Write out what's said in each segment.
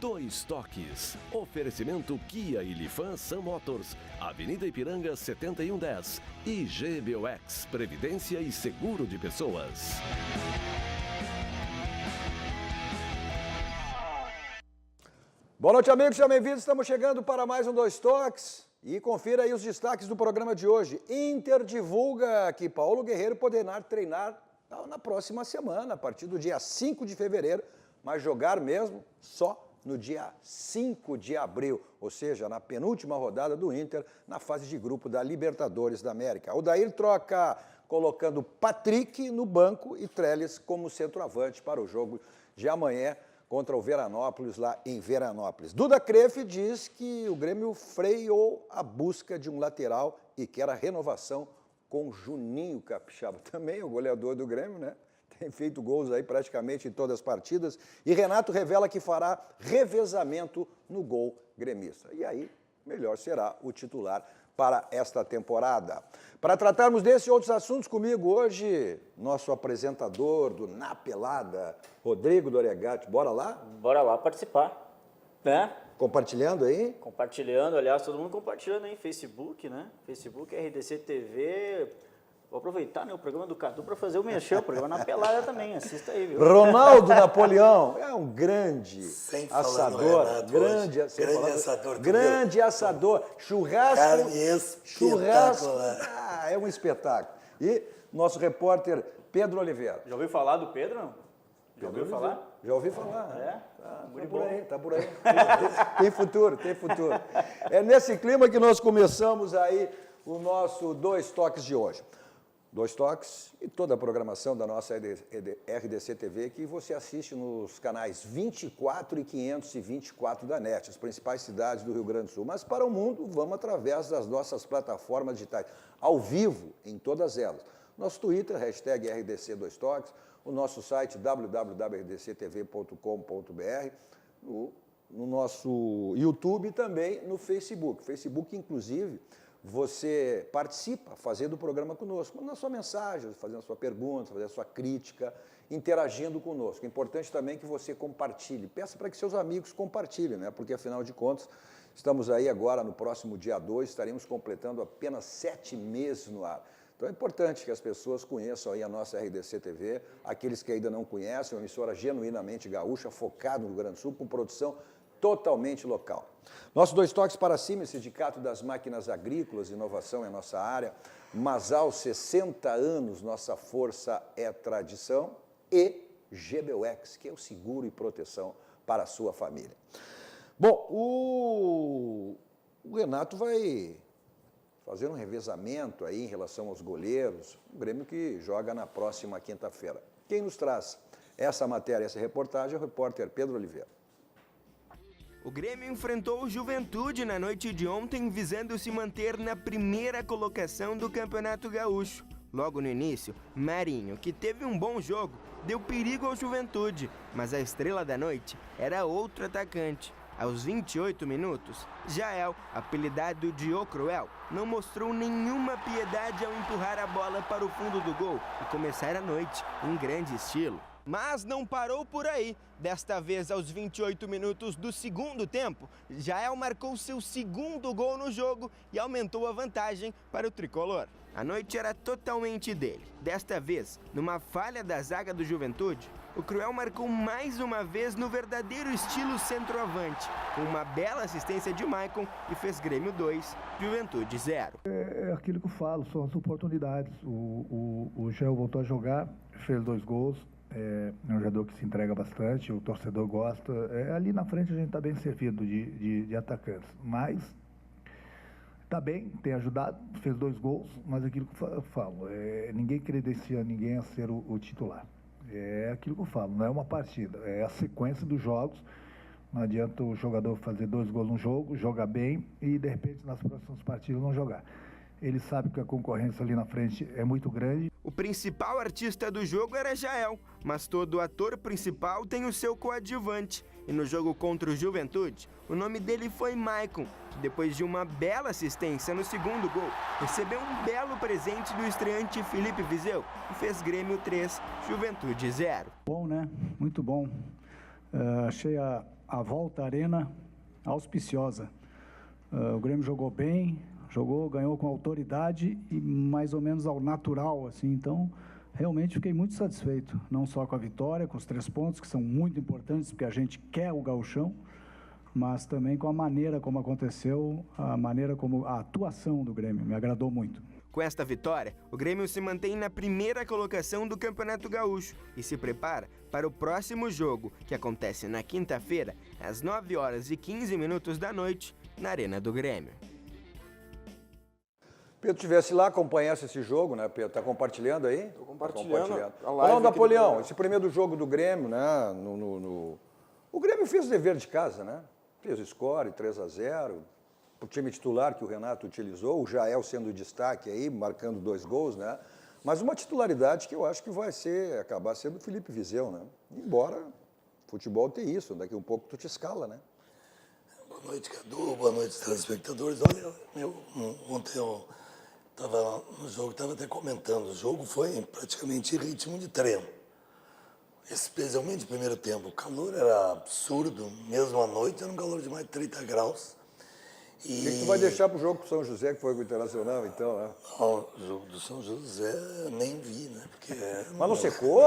Dois Toques. Oferecimento Kia e Lifan Sun Motors, Avenida Ipiranga 7110 e GBOX, Previdência e Seguro de Pessoas. Boa noite, amigos, sejam bem-vindos. Estamos chegando para mais um Dois Toques e confira aí os destaques do programa de hoje. Inter divulga que Paulo Guerreiro poderá treinar na próxima semana, a partir do dia 5 de fevereiro, mas jogar mesmo só no dia 5 de abril, ou seja, na penúltima rodada do Inter, na fase de grupo da Libertadores da América. O Dair troca colocando Patrick no banco e Trellis como centroavante para o jogo de amanhã contra o Veranópolis, lá em Veranópolis. Duda Crefe diz que o Grêmio freou a busca de um lateral e quer a renovação com Juninho Capixaba. Também o goleador do Grêmio, né? Tem feito gols aí praticamente em todas as partidas. E Renato revela que fará revezamento no gol gremista. E aí, melhor será o titular para esta temporada. Para tratarmos desse e outros assuntos comigo hoje, nosso apresentador do Na Pelada, Rodrigo Doregatti. Bora lá? Bora lá participar, né? Compartilhando aí? Compartilhando, aliás, todo mundo compartilhando aí, Facebook, né? Facebook, RDC TV. Vou aproveitar, né, o programa do Cadu para fazer o merchan, o programa Na Pelada também, assista aí, viu? Ronaldo Napoleão é um grande assador, grande assador, churrasco, é um espetáculo. E nosso repórter Pedro Oliveira. Já ouviu falar do Pedro, não? Já ouviu falar? Já ouvi falar. É? Tá por aí. Tem futuro. É nesse clima que nós começamos aí o nosso Dois Toques de hoje. Dois Toques e toda a programação da nossa RDC TV que você assiste nos canais 24 e 524 da NET, as principais cidades do Rio Grande do Sul. Mas para o mundo, vamos através das nossas plataformas digitais, ao vivo em todas elas. Nosso Twitter, hashtag RDC Dois Toques, o nosso site www.rdctv.com.br, no nosso YouTube e também no Facebook. Facebook, inclusive, você participa fazendo o programa conosco, mandando a sua mensagem, fazendo a sua pergunta, fazendo a sua crítica, interagindo conosco. É importante também que você compartilhe. Peça para que seus amigos compartilhem, né? Porque, afinal de contas, estamos aí agora, no próximo dia 2, estaremos completando apenas 7 meses no ar. Então é importante que as pessoas conheçam aí a nossa RDC TV, aqueles que ainda não conhecem, uma emissora genuinamente gaúcha, focada no Rio Grande do Sul, com produção totalmente local. Nosso Dois Toques para cima, Sindicato das Máquinas Agrícolas, inovação é a nossa área. Masal, 60 anos, nossa força é tradição. E GBOX, que é o seguro e proteção para a sua família. Bom, o Renato vai fazer um revezamento aí em relação aos goleiros, o Grêmio que joga na próxima quinta-feira. Quem nos traz essa matéria, essa reportagem é o repórter Pedro Oliveira. O Grêmio enfrentou o Juventude na noite de ontem, visando se manter na primeira colocação do Campeonato Gaúcho. Logo no início, Marinho, que teve um bom jogo, deu perigo ao Juventude, mas a estrela da noite era outro atacante. Aos 28 minutos, Jael, apelidado de O Cruel, não mostrou nenhuma piedade ao empurrar a bola para o fundo do gol e começar a noite em grande estilo. Mas não parou por aí. Desta vez, aos 28 minutos do segundo tempo, Jael marcou seu segundo gol no jogo e aumentou a vantagem para o tricolor. A noite era totalmente dele. Desta vez, numa falha da zaga do Juventude, o Cruel marcou mais uma vez no verdadeiro estilo centroavante, com uma bela assistência de Maicon e fez Grêmio 2, Juventude 0. É aquilo que eu falo, são as oportunidades. O Jael voltou a jogar, fez 2 gols. É um jogador que se entrega bastante, o torcedor gosta. Ali na frente a gente está bem servido de atacantes. Mas está bem, tem ajudado, fez 2 gols, mas aquilo que eu falo, ninguém credencia ninguém a ser o titular. É aquilo que eu falo, não é uma partida, é a sequência dos jogos. Não adianta o jogador fazer 2 gols num jogo, jogar bem e de repente nas próximas partidas não jogar. Ele sabe que a concorrência ali na frente é muito grande. O principal artista do jogo era Jael, mas todo ator principal tem o seu coadjuvante. E no jogo contra o Juventude, o nome dele foi Maicon, que depois de uma bela assistência no segundo gol, recebeu um belo presente do estreante Felipe Viseu e fez Grêmio 3, Juventude 0. Bom, né? Muito bom. Achei a a volta à arena auspiciosa. O Grêmio jogou bem, ganhou com autoridade e mais ou menos ao natural, assim. Então, realmente fiquei muito satisfeito, não só com a vitória, com os 3 pontos, que são muito importantes, porque a gente quer o gauchão, mas também com a maneira como aconteceu, a atuação do Grêmio, me agradou muito. Com esta vitória, o Grêmio se mantém na primeira colocação do Campeonato Gaúcho e se prepara para o próximo jogo, que acontece na quinta-feira, às 9h15 da noite, na Arena do Grêmio. Pedro, estivesse lá, acompanhasse esse jogo, né, Pedro? Tá compartilhando aí? Estou compartilhando. Olá, Napoleão, esse primeiro jogo do Grêmio, né? O Grêmio fez o dever de casa, né? Fez o score 3-0. O time titular que o Renato utilizou, o Jael sendo o destaque aí, marcando 2 gols, né? Mas uma titularidade que eu acho que vai acabar sendo o Felipe Vizeu, né? Embora futebol tem isso, daqui um pouco tu te escala, né? Boa noite, Cadu, boa noite, telespectadores. Olha, ontem eu estava no jogo, estava até comentando, o jogo foi praticamente ritmo de treino. Especialmente no primeiro tempo, o calor era absurdo, mesmo à noite era um calor de mais de 30 graus. O que tu vai deixar pro jogo com o São José, que foi com o Internacional, então, né? Não, o jogo do São José nem vi, né? Porque Mas não secou?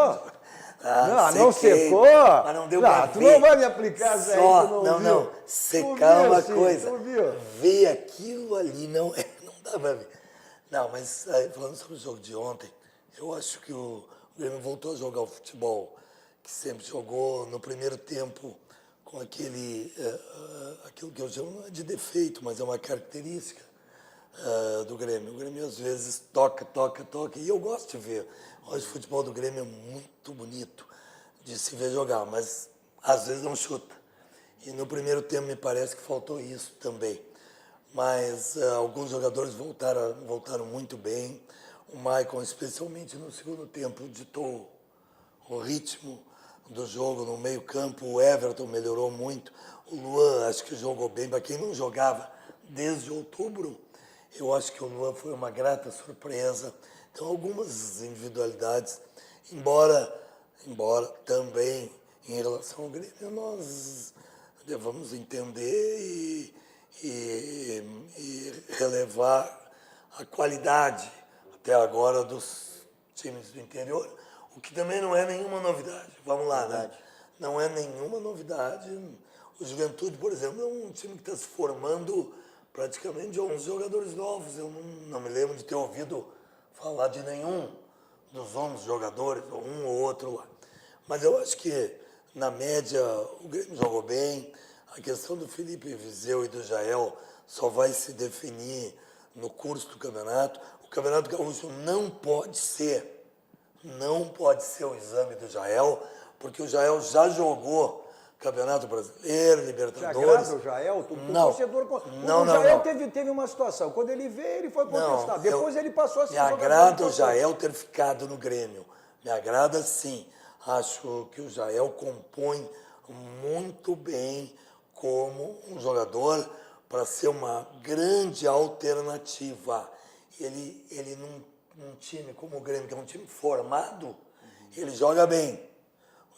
Não secou? Mas não deu pra tu ver. não vai me aplicar isso aí, tu não viu. Não, secar viu, uma assim, coisa. tu viu? Ver aquilo ali não dá pra ver. Não, mas aí, falando sobre o jogo de ontem, eu acho que o Grêmio voltou a jogar o futebol que sempre jogou no primeiro tempo, com aquilo que eu chamo de defeito, mas é uma característica do Grêmio. O Grêmio às vezes toca, e eu gosto de ver. Hoje o futebol do Grêmio é muito bonito de se ver jogar, mas às vezes não chuta. E no primeiro tempo me parece que faltou isso também. Mas alguns jogadores voltaram muito bem. O Maicon, especialmente no segundo tempo, ditou o ritmo do jogo no meio-campo. O Everton melhorou muito. O Luan, acho que jogou bem. Para quem não jogava desde outubro, eu acho que o Luan foi uma grata surpresa. Então, algumas individualidades, embora também em relação ao Grêmio, nós devamos entender e relevar a qualidade até agora dos times do interior, o que também não é nenhuma novidade. Vamos lá, né? Não é nenhuma novidade. O Juventude, por exemplo, é um time que está se formando praticamente de 11 jogadores novos. Eu não me lembro de ter ouvido falar de nenhum dos 11 jogadores, ou um ou outro lá. Mas eu acho que, na média, o Grêmio jogou bem. A questão do Felipe Vizeu e do Jael só vai se definir no curso do campeonato. O Campeonato Gaúcho não pode ser o exame do Jael, porque o Jael já jogou Campeonato Brasileiro, Libertadores. Te agrada o Jael? Não. O Jael teve uma situação. Quando ele veio, ele foi contestado. Depois ele passou a ser jogador. Me agrada o Jael ter ficado no Grêmio. Me agrada, sim. Acho que o Jael compõe muito bem como um jogador para ser uma grande alternativa. Ele num time como o Grêmio, que é um time formado, ele joga bem.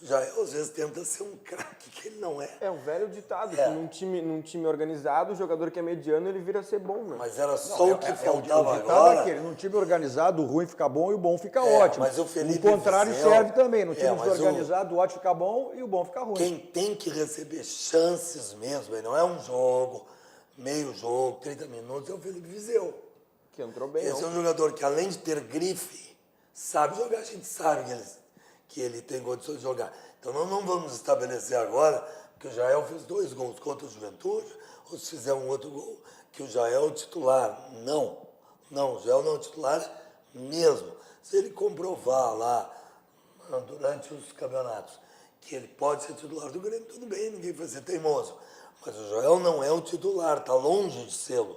O Jael às vezes tenta ser um craque que ele não é. É um velho ditado, que num time organizado, o jogador que é mediano, ele vira a ser bom, né? Mas era só o que faltava agora. Num time organizado, o ruim fica bom e o bom fica ótimo. Mas o Felipe contrário Vizeu, serve também. No time desorganizado, o ótimo fica bom e o bom fica ruim. Quem tem que receber chances mesmo, não é um jogo, meio jogo, 30 minutos, é o Felipe Vizeu. Que entrou bem. Esse é um jogador que, além de ter grife, sabe jogar. A gente sabe que ele tem condições de jogar. Então, nós não vamos estabelecer agora que o Jael fez 2 gols contra o Juventude, ou se fizer um outro gol, que o Jael é o titular. Não, o Jael não é o titular mesmo. Se ele comprovar lá, durante os campeonatos, que ele pode ser titular do Grêmio, tudo bem, ninguém vai ser teimoso. Mas o Jael não é o titular, está longe de sê-lo.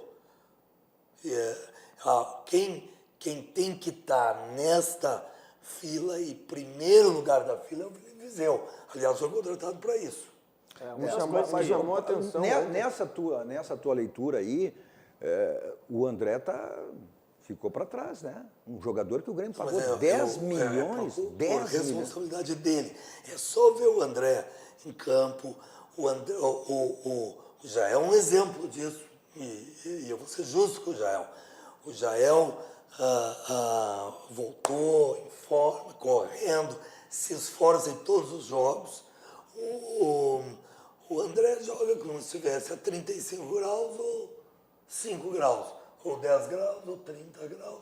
Quem tem que estar nesta fila e primeiro lugar da fila é o Felipe Vizeu. Aliás, foi contratado para isso. Chamou a atenção. Nessa tua leitura aí, o André ficou para trás, né? Um jogador que o Grêmio pagou 10 milhões. Por responsabilidade dele. É só ver o André em campo. O Jael é um exemplo disso, e eu vou ser justo com o Jael. O Jael voltou em forma, correndo, se esforça em todos os jogos. O André joga como se estivesse a 35 graus ou 5 graus, ou 10 graus ou 30 graus.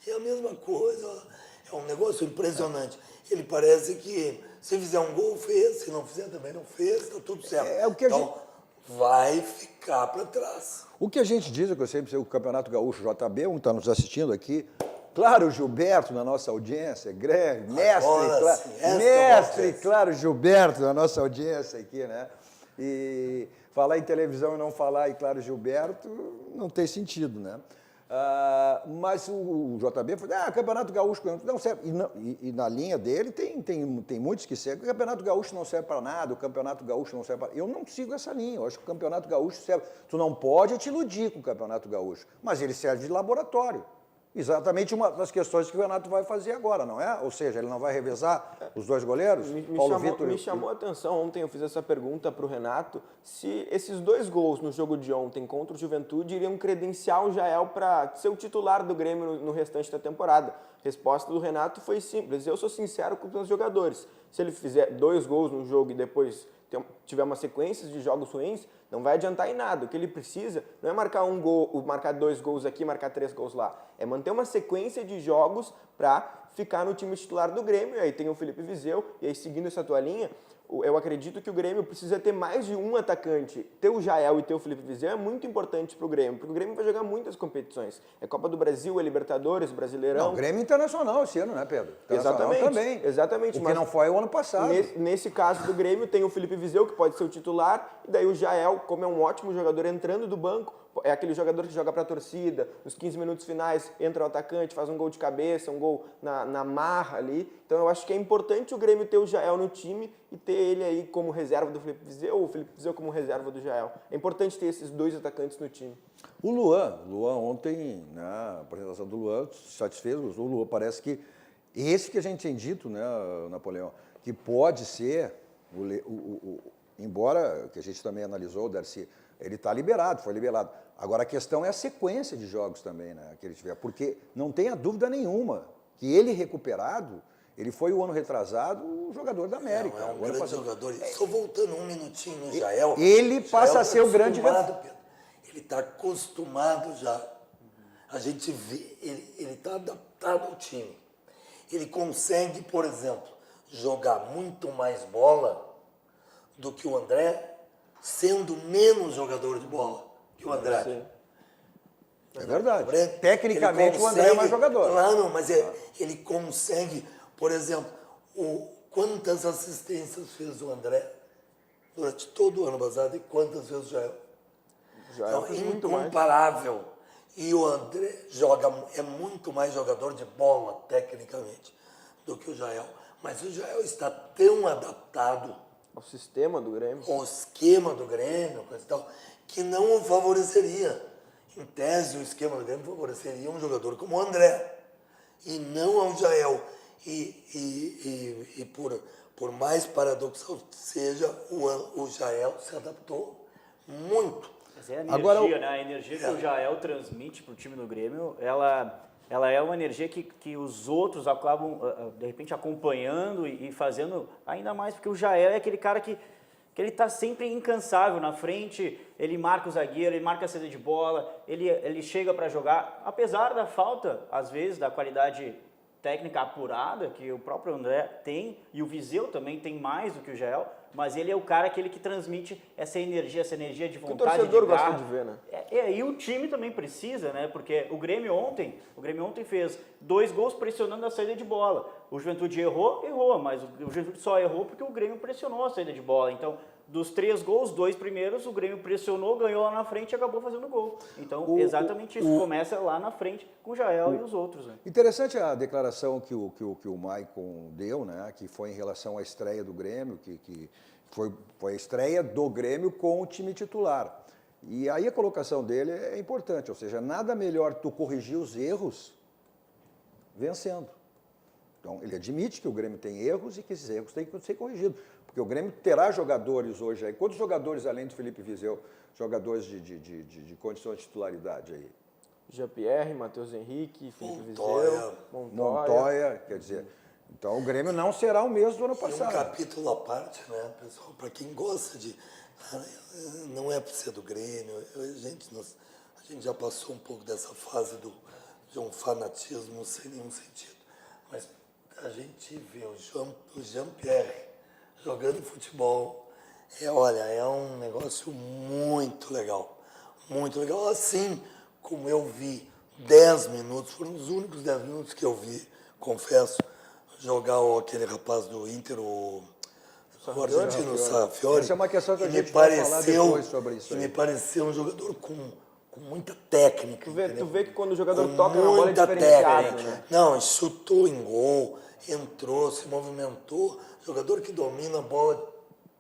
É a mesma coisa, é um negócio impressionante. Ele parece que se fizer um gol, fez, se não fizer também não fez, está tudo certo. Então, vai ficar para trás. O que a gente diz, é que eu sempre sei, o Campeonato Gaúcho JB, um está nos assistindo aqui, claro, Gilberto na nossa audiência, Greg, mestre, claro, Gilberto na nossa audiência aqui, né? E falar em televisão e não falar em Claro Gilberto não tem sentido, né? Mas o JB falou, Campeonato Gaúcho não serve. E na linha dele tem muitos que servem. O Campeonato Gaúcho não serve para nada, o Campeonato Gaúcho não serve para... Eu não sigo essa linha, eu acho que o Campeonato Gaúcho serve... Tu não pode te iludir com o Campeonato Gaúcho, mas ele serve de laboratório. Exatamente uma das questões que o Renato vai fazer agora, não é? Ou seja, ele não vai revezar os dois goleiros? Me chamou a atenção, ontem eu fiz essa pergunta para o Renato, se esses 2 gols no jogo de ontem contra o Juventude iriam credenciar o Jael para ser o titular do Grêmio no restante da temporada. A resposta do Renato foi simples, eu sou sincero com os meus jogadores. Se ele fizer 2 gols no jogo e depois tiver uma sequência de jogos ruins, não vai adiantar em nada. O que ele precisa não é marcar 1 gol, marcar 2 gols aqui, marcar 3 gols lá. É manter uma sequência de jogos para ficar no time titular do Grêmio. E aí tem o Felipe Vizeu, e aí seguindo essa tua linha, eu acredito que o Grêmio precisa ter mais de um atacante. Ter o Jael e ter o Felipe Vizeu é muito importante para o Grêmio, porque o Grêmio vai jogar muitas competições. É Copa do Brasil, é Libertadores, Brasileirão. Não, o Grêmio Internacional esse ano, né, Pedro? Exatamente. Também. Exatamente. O que não foi o ano passado. Nesse caso do Grêmio, tem o Felipe Vizeu, que pode ser o titular, e daí o Jael, como é um ótimo jogador entrando do banco, é aquele jogador que joga para a torcida, nos 15 minutos finais entra o atacante, faz um gol de cabeça, um gol na marra ali. Então eu acho que é importante o Grêmio ter o Jael no time e ter ele aí como reserva do Felipe Vizeu, ou o Felipe Vizeu como reserva do Jael. É importante ter esses 2 atacantes no time. O Luan ontem, na apresentação do Luan, satisfez, o Luan parece que esse que a gente tem dito, né, Napoleão, que pode ser, embora que a gente também analisou, o Darcy, ele está liberado, foi liberado. Agora a questão é a sequência de jogos também, né, que ele tiver, porque não tenha dúvida nenhuma que ele recuperado, ele foi o ano retrasado o jogador da América. É um grande jogador. Só voltando um minutinho no Jael. Ele passa a ser o grande... Ele está acostumado já. A gente vê, ele está adaptado ao time. Ele consegue, por exemplo, jogar muito mais bola do que o André, sendo menos jogador de bola que o André. Sim. É verdade. Tecnicamente o André é mais jogador. Claro, mas ele consegue, por exemplo, quantas assistências fez o André durante todo o ano passado e quantas vezes o Jael? Então, é incomparável. E o André é muito mais jogador de bola, tecnicamente, do que o Jael. Mas o Jael está tão adaptado ao sistema do Grêmio, ao esquema do Grêmio, coisa e tal, que não o favoreceria. Em tese, o esquema do Grêmio favoreceria um jogador como o André, e não ao Jael. E por mais paradoxal que seja, o Jael se adaptou muito. Mas é a energia, né? A energia que o Jael transmite para o time do Grêmio, ela é uma energia que os outros acabam, de repente, acompanhando e fazendo ainda mais, porque o Jael é aquele cara que ele está sempre incansável na frente, ele marca o zagueiro, ele marca a saída de bola, ele chega para jogar, apesar da falta, às vezes, da qualidade técnica apurada que o próprio André tem, e o Vizeu também tem mais do que o Jael, mas ele é o cara que transmite essa energia de vontade, que o torcedor de garra. gosta de ver, né? E o time também precisa, né? Porque o Grêmio ontem fez 2 gols pressionando a saída de bola. O Juventude errou, mas o Juventude só errou porque o Grêmio pressionou a saída de bola. Então, dos 3 gols, 2 primeiros, o Grêmio pressionou, ganhou lá na frente e acabou fazendo gol. Então, exatamente isso. Começa lá na frente com o Jael e os outros. Né? Interessante a declaração que o Maicon deu, né? Que foi em relação à estreia do Grêmio, que foi a estreia do Grêmio com o time titular. E aí a colocação dele é importante, ou seja, nada melhor tu corrigir os erros vencendo. Então, ele admite que o Grêmio tem erros e que esses erros têm que ser corrigidos. Porque o Grêmio terá jogadores hoje aí. Quantos jogadores, além do Felipe Vizeu, jogadores de condições de titularidade aí? Jean-Pierre, Matheus Henrique, Felipe Montoya. Viseu, Montoya, quer dizer... Então o Grêmio não será o mesmo do ano E um passado. capítulo à parte, né, pessoal? Para quem gosta de... Não é para ser do Grêmio. A gente já passou um pouco dessa fase de um fanatismo sem nenhum sentido. Mas a gente vê o Jean-Pierre jogando futebol, é um negócio muito legal. Muito legal. Assim como eu vi 10 minutos, foram os únicos 10 minutos que eu vi, confesso, jogar aquele rapaz do Inter, o argentino Sarrafiori. Essa é uma questão que a gente vai falar depois sobre isso aí. Me pareceu um jogador com muita técnica. Tu vê que quando o jogador com toca na bola é muita diferenciado, técnica. né? Não, chutou em gol, entrou, se movimentou. Jogador que domina a bola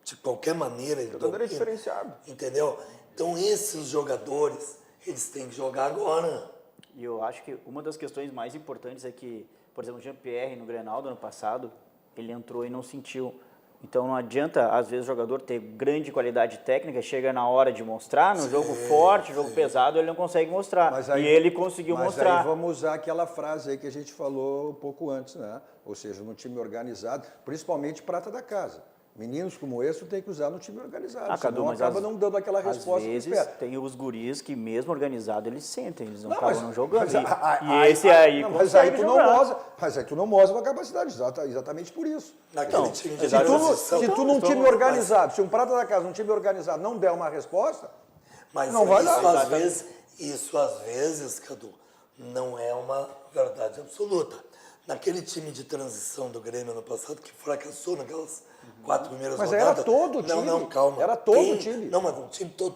de qualquer maneira. Ele Jogador é domina, diferenciado. entendeu? Então esses jogadores, eles têm que jogar agora. E eu acho que uma das questões mais importantes é que, por exemplo, o Jean-Pierre no Grenal do ano passado, ele entrou e não sentiu. Então não adianta, às vezes, o jogador ter grande qualidade técnica, chega na hora de mostrar, no jogo forte, jogo pesado, ele não consegue mostrar. E ele conseguiu mostrar. Mas aí vamos usar aquela frase aí que a gente falou um pouco antes, né? Ou seja, no time organizado, principalmente prata da casa. Meninos como esse tem que usar no time organizado, Cadu, senão acaba não dando aquela resposta que Às vezes espera. tem os guris que mesmo organizado eles sentem, eles não Não, acabam mas- não jogando. mas E esse aí não, mas aí consegue tu não jogar. mostra, mas aí tu não mostra uma capacidade, exatamente por isso. Naquele time de Se tu, transição. se tu num time organizado, se um prata da casa, um time organizado não der uma resposta, Mas não vai isso, dar. isso às vezes, Cadu, não é uma verdade absoluta. Naquele time de transição do Grêmio ano passado, que fracassou naquelas 4 primeiras Mas rodadas. era todo o time. Não, calma. Era todo o time. Não, mas o time todo.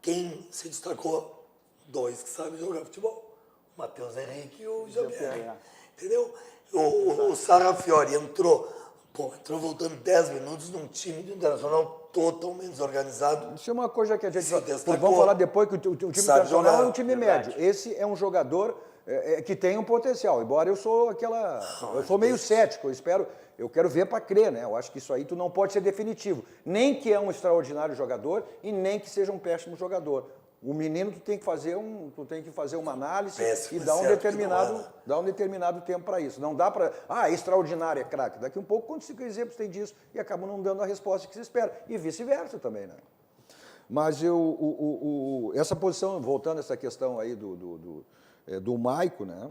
Quem se destacou? 2 que sabem jogar futebol. O Matheus Henrique e o Jean-Pierre. Entendeu? O Sarrafiori entrou voltando 10 minutos num time de internacional totalmente desorganizado. isso é uma coisa que a gente... Se destacou. Vamos falar depois que o time Sabe internacional jogar. é um time médio. Esse é um jogador que tem um potencial, embora eu sou eu sou meio cético, eu quero ver para crer, né? Eu acho que isso aí tu não pode ser definitivo. Nem que é um extraordinário jogador e nem que seja um péssimo jogador. O menino tu tem que fazer uma análise Péssimo, e dar um certo que determinado, não é, né? dar um determinado tempo para isso. Não dá para, extraordinário, é craque. Daqui um pouco, quando 5 exemplos tem disso e acabam não dando a resposta que se espera. E vice-versa também, né? Mas essa posição, voltando a essa questão aí do Maico, né?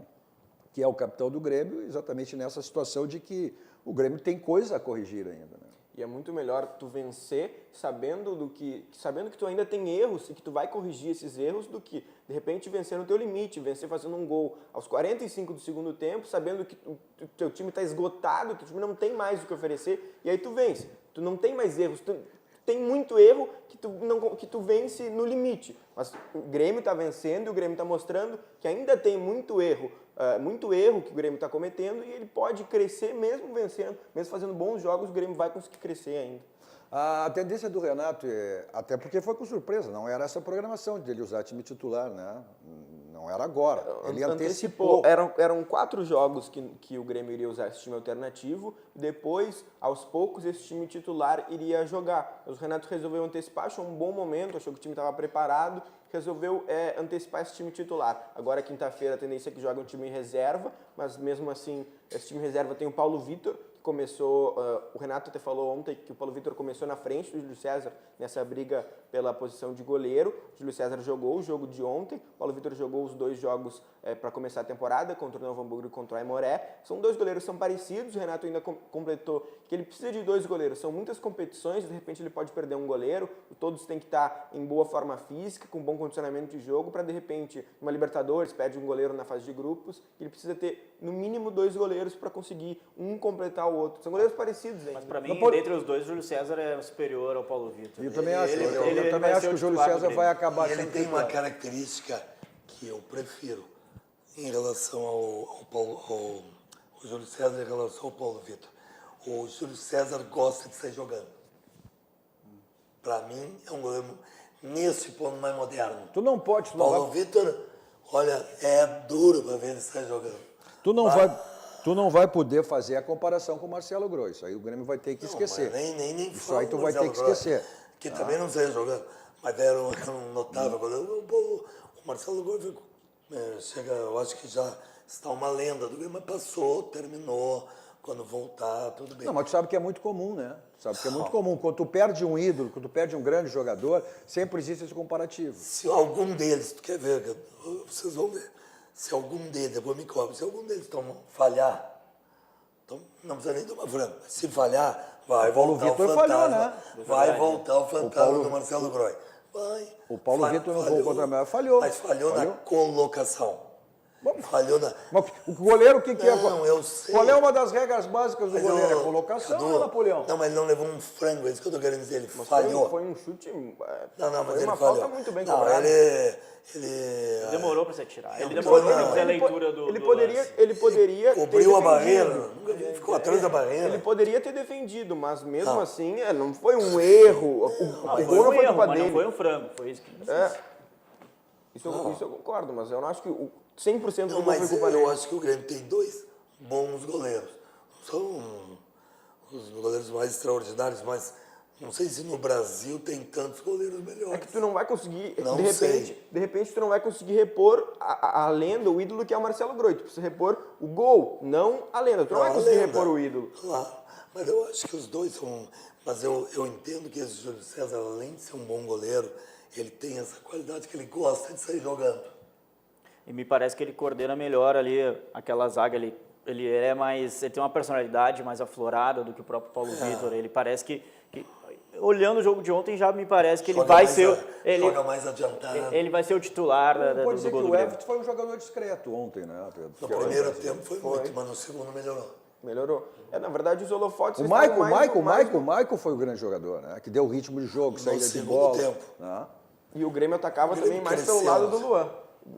Que é o capitão do Grêmio, exatamente nessa situação de que o Grêmio tem coisa a corrigir ainda, né? E é muito melhor tu vencer sabendo que tu ainda tem erros e que tu vai corrigir esses erros do que, de repente, vencer no teu limite, vencer fazendo um gol aos 45 do segundo tempo, sabendo que o teu time está esgotado, o teu time não tem mais o que oferecer, e aí tu vence. Tu não tem mais erros, tu tem muito erro que tu vence no limite. Mas o Grêmio está vencendo e o Grêmio está mostrando que ainda tem muito erro que o Grêmio está cometendo e ele pode crescer mesmo vencendo, mesmo fazendo bons jogos, o Grêmio vai conseguir crescer ainda. A tendência do Renato, até porque foi com surpresa, não era essa programação dele usar time titular, né? Não era agora, ele antecipou. Eram 4 jogos que o Grêmio iria usar esse time alternativo, depois, aos poucos, esse time titular iria jogar. O Renato resolveu antecipar, achou um bom momento, achou que o time estava preparado, resolveu antecipar esse time titular. Agora, quinta-feira, a tendência é que jogue um time em reserva, mas mesmo assim, esse time em reserva tem o Paulo Vitor, que começou, o Renato até falou ontem que o Paulo Vitor começou na frente do Júlio César nessa briga pela posição de goleiro. O Júlio César jogou o jogo de ontem, o Paulo Vitor jogou os 2 jogos para começar a temporada, contra o Novo Hamburgo e contra o Aimoré. São 2 goleiros que são parecidos, o Renato ainda completou que ele precisa de 2 goleiros. São muitas competições, de repente ele pode perder um goleiro, todos têm que estar em boa forma física, com bom condicionamento de jogo, para de repente, uma Libertadores, perde um goleiro na fase de grupos, ele precisa ter no mínimo 2 goleiros para conseguir um completar o outro. São goleiros parecidos ainda. Mas para mim, dentre os dois, o Júlio César é superior ao Paulo Vitor. Eu também acho, ele também vai acho ser que o o Júlio titular do César Grêmio. vai acabar E ele sendo tem uma titular. característica que eu prefiro em relação ao Júlio César, em relação ao Paulo Vitor. O Júlio César gosta de sair jogando. Para mim, é um goleiro nesse ponto mais moderno. Tu não pode... Paulo Vitor, olha, é duro para ver ele sair jogando. Tu não vai... tu não vai poder fazer a comparação com o Marcelo Groi. Isso aí o Grêmio vai ter que esquecer. Nem Isso aí tu vai ter que esquecer. Que também não saiu jogando, mas era um notável goleiro. O Marcelo Groi chega, eu acho que já está uma lenda do Grêmio, mas passou, terminou. Quando voltar, tudo bem. Não, mas tu sabe que é muito comum, né? Sabe que é muito comum. Quando tu perde um ídolo, quando tu perde um grande jogador, sempre existe esse comparativo. Se algum deles, tu quer ver, vocês vão ver, se algum deles, depois me cobre, se algum deles falhar, então não precisa nem tomar frango. Se falhar, vai voltar o fantasma. Falhou, né? Vai voltar o fantasma do Marcelo Groi. Vai. O Paulo Vitor no gol contra a Mel falhou. Mas falhou na colocação. Falhou na... Mas o goleiro, o que é? Não, eu sei. Qual é uma das regras básicas do goleiro? É colocação ou Napoleão? Não, mas ele não levou um frango, é isso que eu tô querendo dizer. Ele falhou. Foi um chute. Não, mas foi uma ele falta falhou. muito bem não, cobrada. Ele demorou para se atirar. Ele demorou para fazer a leitura do lance. Ele poderia cobriu a barreira, ficou atrás da barreira. Ele poderia ter defendido, mas mesmo assim, não foi um erro. O gol não foi culpa dele. Não foi um frango, foi isso que ele disse. Isso eu concordo, mas eu não acho que 100% do Não, gol foi mas culpa eu dele. acho que o Grêmio tem 2 bons goleiros. São os goleiros mais extraordinários, mas não sei se no Brasil tem tantos goleiros melhores. É que tu não vai conseguir, Não de repente tu não vai conseguir repor a lenda, o ídolo que é o Marcelo Groi. Tu precisa repor o gol, não a lenda. Tu não vai conseguir repor o ídolo. Claro, mas eu acho que os dois são... Mas eu entendo que esse Júlio César, além de ser um bom goleiro, ele tem essa qualidade que ele gosta de sair jogando. E me parece que ele coordena melhor ali aquela zaga. Ele tem uma personalidade mais aflorada do que o próprio Paulo Vitor. Ele parece que olhando o jogo de ontem, já me parece que ele vai ser... Joga mais adiantado. Ele vai ser o titular do gol do Grêmio. O Everton foi um jogador discreto ontem, né, Pedro? No primeiro tempo foi muito, mas no segundo melhorou. Melhorou. Na verdade, os holofotes... O Michael foi o grande jogador, né? Que deu o ritmo de jogo, saída de bola. Tempo. Né? E o Grêmio atacava também mais cresceu, pelo lado do Luan.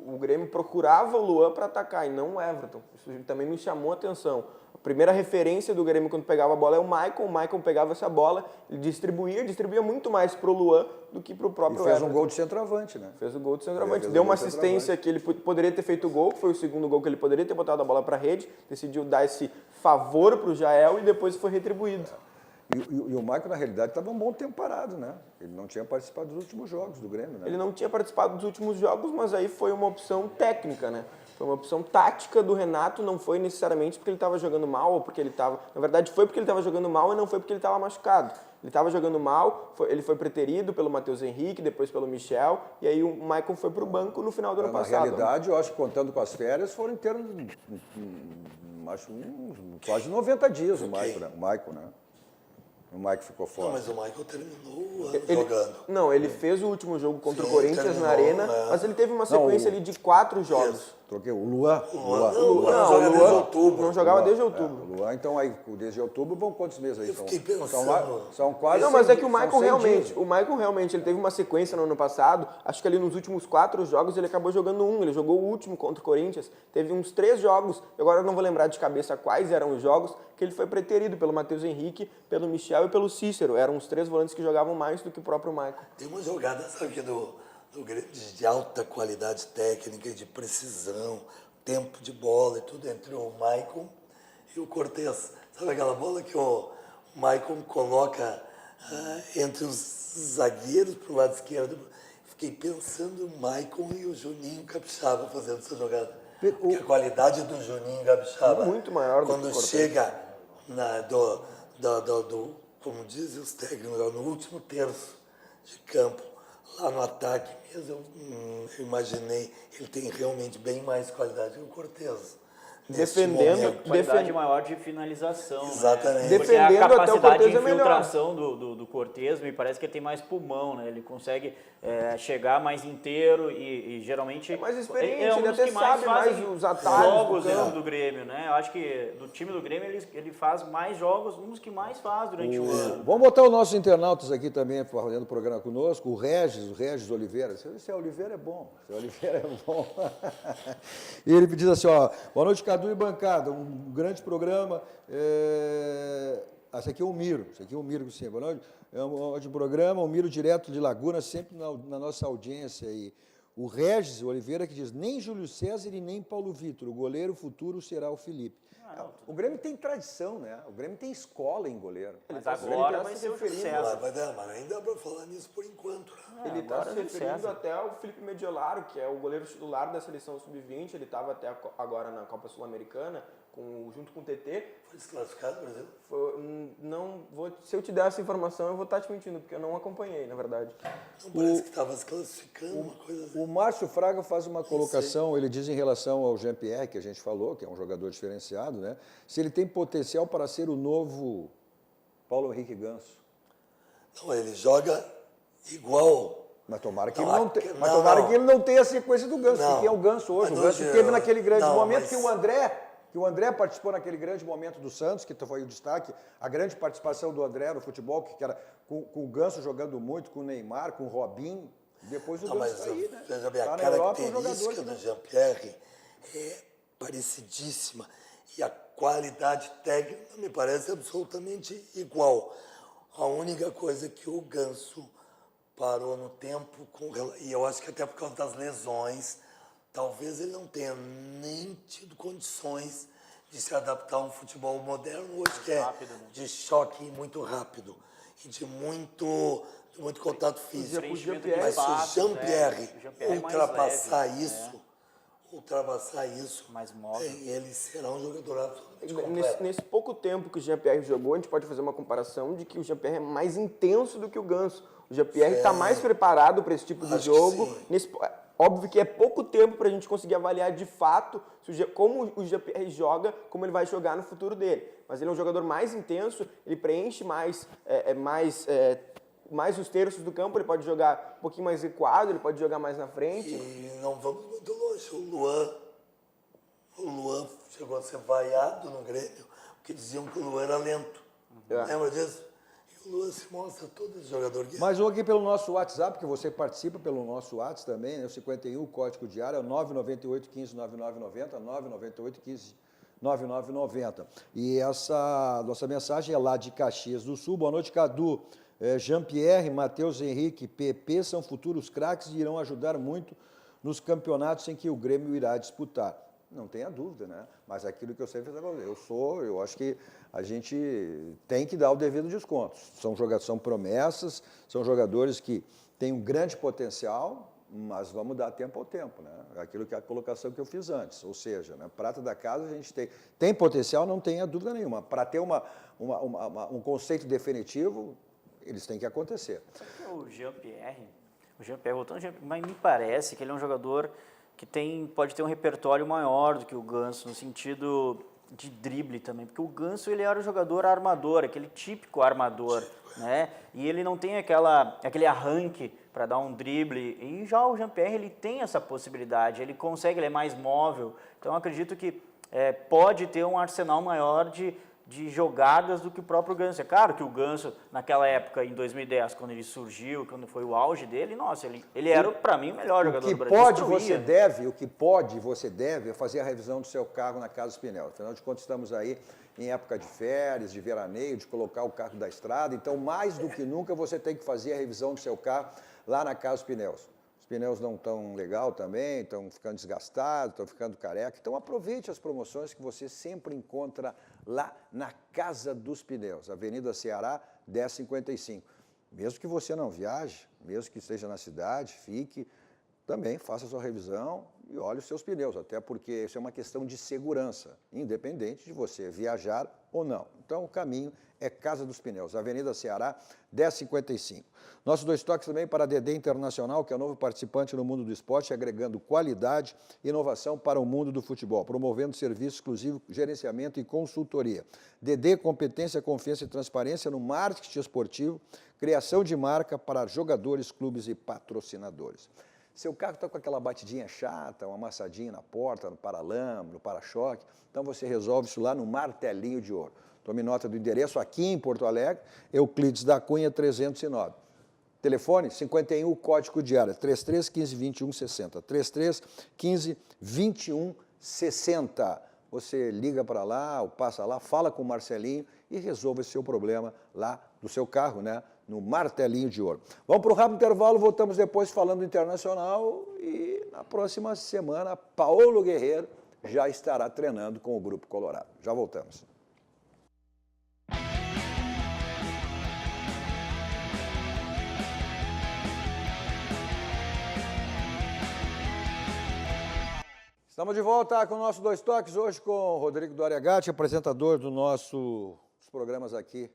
O Grêmio procurava o Luan para atacar e não o Everton. Isso também me chamou a atenção. A primeira referência do Grêmio quando pegava a bola é o Maicon. O Maicon pegava essa bola, ele distribuía muito mais pro Luan do que pro próprio Everton. E fez um gol de centroavante, né? Fez o gol de centroavante. Deu uma assistência que ele poderia ter feito o gol, que foi o segundo gol que ele poderia ter botado a bola para a rede. Decidiu dar esse favor pro Jael e depois foi retribuído. E o Michael, na realidade, estava um bom tempo parado, né? Ele não tinha participado dos últimos jogos do Grêmio, né? Ele não tinha participado dos últimos jogos, mas aí foi uma opção técnica, né? Foi uma opção tática do Renato, não foi necessariamente porque ele estava jogando mal ou porque ele estava... Na verdade, foi porque ele estava jogando mal e não foi porque ele estava machucado. Ele estava jogando mal, ele foi preterido pelo Matheus Henrique, depois pelo Michel, e aí o Maicon foi para o banco no final do ano passado. Na realidade, eu acho que contando com as férias, foram em termos de quase 90 dias o Michael, né? O Mike ficou fora. Não, mas o Michael terminou o ano jogando. Não, ele fez o último jogo contra o Corinthians na Arena, mas ele teve uma sequência ali de 4 jogos. Troquei o Luan. Não joga desde outubro. Não jogava desde outubro. O Luan, então aí, desde outubro, vão quantos meses aí? Eu fiquei pensando. São quase... Não, mas é que o Maicon realmente, ele teve uma sequência no ano passado, acho que ali nos últimos 4 jogos ele acabou jogando ele jogou o último contra o Corinthians, teve uns 3 jogos, agora eu não vou lembrar de cabeça quais eram os jogos, que ele foi preterido pelo Matheus Henrique, pelo Michel e pelo Cícero, eram os 3 volantes que jogavam mais do que o próprio Maicon. Tem uma jogada, sabe, do Grêmio de alta qualidade técnica, de precisão, tempo de bola e tudo, entre o Maicon e o Cortez. Sabe aquela bola que o Maicon coloca entre os zagueiros para o lado esquerdo? Fiquei pensando o Maicon e o Juninho Capixaba fazendo essa jogada. Porque a qualidade do Juninho Capixaba, muito maior do quando que o Cortez. chega como dizem os técnicos, no último terço de campo, lá no ataque mesmo, eu imaginei, ele tem realmente bem mais qualidade que o Cortez. Qualidade maior de finalização. Exatamente. Né? Porque a Defendendo até o capacidade de Cortez é melhor. infiltração do Cortez, me parece que ele tem mais pulmão, né? Ele consegue chegar mais inteiro e geralmente... É mais experiente, é um ele dos até que mais sabe fazem mais os atalhos jogos do dentro campo. do Grêmio, né? Eu acho que do time do Grêmio ele faz mais jogos, um dos que mais faz durante o ano. Vamos botar os nossos internautas aqui também fazendo o programa conosco. O Regis Oliveira. Esse Oliveira é bom. Esse Oliveira é bom. E ele diz assim, ó, boa noite, Cadu e bancada. Um grande programa. Esse aqui é o Miro. Esse aqui é o Miro, sim. Boa noite. É um ótimo programa. O Miro direto de Laguna, sempre na nossa audiência aí. O Regis Oliveira que diz, nem Júlio César e nem Paulo Vitor. O goleiro futuro será o Felipe. O Grêmio tem tradição, né? O Grêmio tem escola em goleiro. Mas agora vai ser o Júlio Mas, César. mas ainda dá para falar nisso por enquanto. Né? Ele está agora se Júlio referindo César. até ao Felipe Mediolaro, que é o goleiro titular da seleção sub-20. Ele estava até agora na Copa Sul-Americana, junto com o TT. Foi desclassificado, por exemplo? Se eu te der essa informação, eu vou estar te mentindo, porque eu não acompanhei, na verdade. Não parece que estava se classificando, uma coisa assim. O Márcio Fraga faz uma colocação, ele diz em relação ao Jean-Pierre, que a gente falou, que é um jogador diferenciado, né? Se ele tem potencial para ser o novo Paulo Henrique Ganso. Não, ele joga igual. Mas tomara que, Não, ele, não aqui- te- não, mas tomara não. que ele não tenha a sequência do Ganso, Não. que quem é o Ganso hoje? Mas O Ganso hoje, teve naquele grande não, momento mas- que o André participou naquele grande momento do Santos, que foi o destaque, a grande participação do André no futebol, que era com o Ganso jogando muito, com o Neymar, com o Robinho. Depois o Não, Ganso mas saiu, né? veja bem, Tá a na Europa, um característica jogador do que Jean-Pierre é parecidíssima e a qualidade técnica me parece absolutamente igual. A única coisa que o Ganso parou no tempo, e eu acho que até por causa das lesões, talvez ele não tenha nem tido condições de se adaptar a um futebol moderno hoje, que é de choque muito rápido e de muito contato físico. Preenchimento Jean-Pierre, Mas se o espaços, Jean-Pierre O Jean-Pierre é mais ultrapassar leve, isso, mais móvel. ele será um jogador absolutamente completo. Nesse pouco tempo que o Jean-Pierre jogou, a gente pode fazer uma comparação de que o Jean-Pierre é mais intenso do que o Ganso. O Jean-Pierre está mais preparado para esse tipo de Acho que jogo. sim. Óbvio que é pouco tempo para a gente conseguir avaliar de fato como o Jean-Pierre joga, como ele vai jogar no futuro dele. Mas ele é um jogador mais intenso, ele preenche mais os terços do campo, ele pode jogar um pouquinho mais recuado, ele pode jogar mais na frente. E não vamos muito longe. O Luan chegou a ser vaiado no Grêmio, porque diziam que o Luan era lento. Lembra disso? E o Luan se mostra todo esse jogador que é. Mas ou aqui pelo nosso WhatsApp, que você participa pelo nosso WhatsApp também, né? O 51, código de área, 998 15 9990, 998 15 9990. E essa nossa mensagem é lá de Caxias do Sul. Boa noite, Cadu. Jean-Pierre, Matheus Henrique, PP são futuros craques e irão ajudar muito nos campeonatos em que o Grêmio irá disputar. Não tenha dúvida, né? Mas aquilo que eu sempre falei, eu acho que a gente tem que dar o devido desconto. São promessas, são jogadores que têm um grande potencial, mas vamos dar tempo ao tempo, né? Aquilo que é a colocação que eu fiz antes. Ou seja, né, prata da casa a gente tem potencial, não tenha dúvida nenhuma. Para ter um conceito definitivo, eles têm que acontecer. O Jean-Pierre, voltando ao Jean-Pierre, mas me parece que ele é um jogador que pode ter um repertório maior do que o Ganso, no sentido de drible também, porque o Ganso ele era o jogador armador, aquele típico armador, né? E ele não tem aquele arranque para dar um drible, e já o Jean-Pierre ele tem essa possibilidade, ele é mais móvel, então eu acredito que pode ter um arsenal maior de jogadas do que o próprio Ganso. É claro que o Ganso, naquela época, em 2010, quando ele surgiu, quando foi o auge dele, nossa, ele era, para mim, o melhor jogador do Brasil. O que pode, você deve é fazer a revisão do seu carro na Casa dos Pneus. Afinal de contas, estamos aí em época de férias, de veraneio, de colocar o carro da estrada. Então, mais do que nunca, você tem que fazer a revisão do seu carro lá na Casa dos Pneus. Os pneus não estão legal também, estão ficando desgastados, estão ficando careca. Então aproveite as promoções que você sempre encontra lá na Casa dos Pneus, Avenida Ceará, 1055. Mesmo que você não viaje, mesmo que esteja na cidade, fique, também faça a sua revisão e olhe os seus pneus, até porque isso é uma questão de segurança, independente de você viajar ou não. Então o caminho é Casa dos Pneus, Avenida Ceará, 1055. Nossos dois toques também para a DD Internacional, que é o novo participante no mundo do esporte, agregando qualidade e inovação para o mundo do futebol, promovendo serviço exclusivo, gerenciamento e consultoria. DD, competência, confiança e transparência no marketing esportivo, criação de marca para jogadores, clubes e patrocinadores. Seu carro está com aquela batidinha chata, uma amassadinha na porta, no paralama, no para-choque, então você resolve isso lá no Martelinho de Ouro. Tome nota do endereço aqui em Porto Alegre, Euclides da Cunha 309. Telefone 51, código de área 33 15 21 60. 33 15 21 60. Você liga para lá, ou passa lá, fala com o Marcelinho e resolve esse seu problema lá do seu carro, né? No Martelinho de Ouro. Vamos para um rápido intervalo, voltamos depois falando do Internacional e na próxima semana, Paulo Guerreiro já estará treinando com o Grupo Colorado. Já voltamos. Estamos de volta com o nosso Dois Toques, hoje com o Rodrigo Doriagatti, apresentador dos programas aqui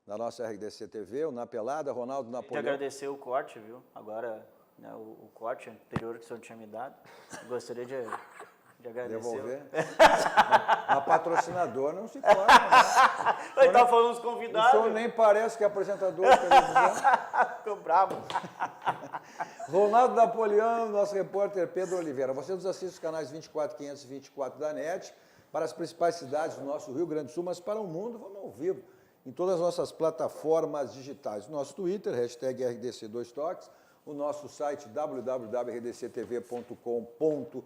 da nossa RDC TV, o Na Pelada, Ronaldo Napoleão. Queria agradecer o corte, viu? Agora, né, o corte anterior que o senhor tinha me dado, gostaria de agradecer. Devolver. Mas patrocinador não se pode. Né? Ele estava falando dos convidados. O senhor nem parece que é apresentador de televisão. Ficou bravo. Ronaldo Napoleão, nosso repórter Pedro Oliveira. Você nos assiste os canais 24, 524 da NET, para as principais cidades do nosso Rio Grande do Sul, mas para o mundo, vamos ao vivo, em todas as nossas plataformas digitais. O nosso Twitter, hashtag RDC2Toques, o nosso site www.rdctv.com.br,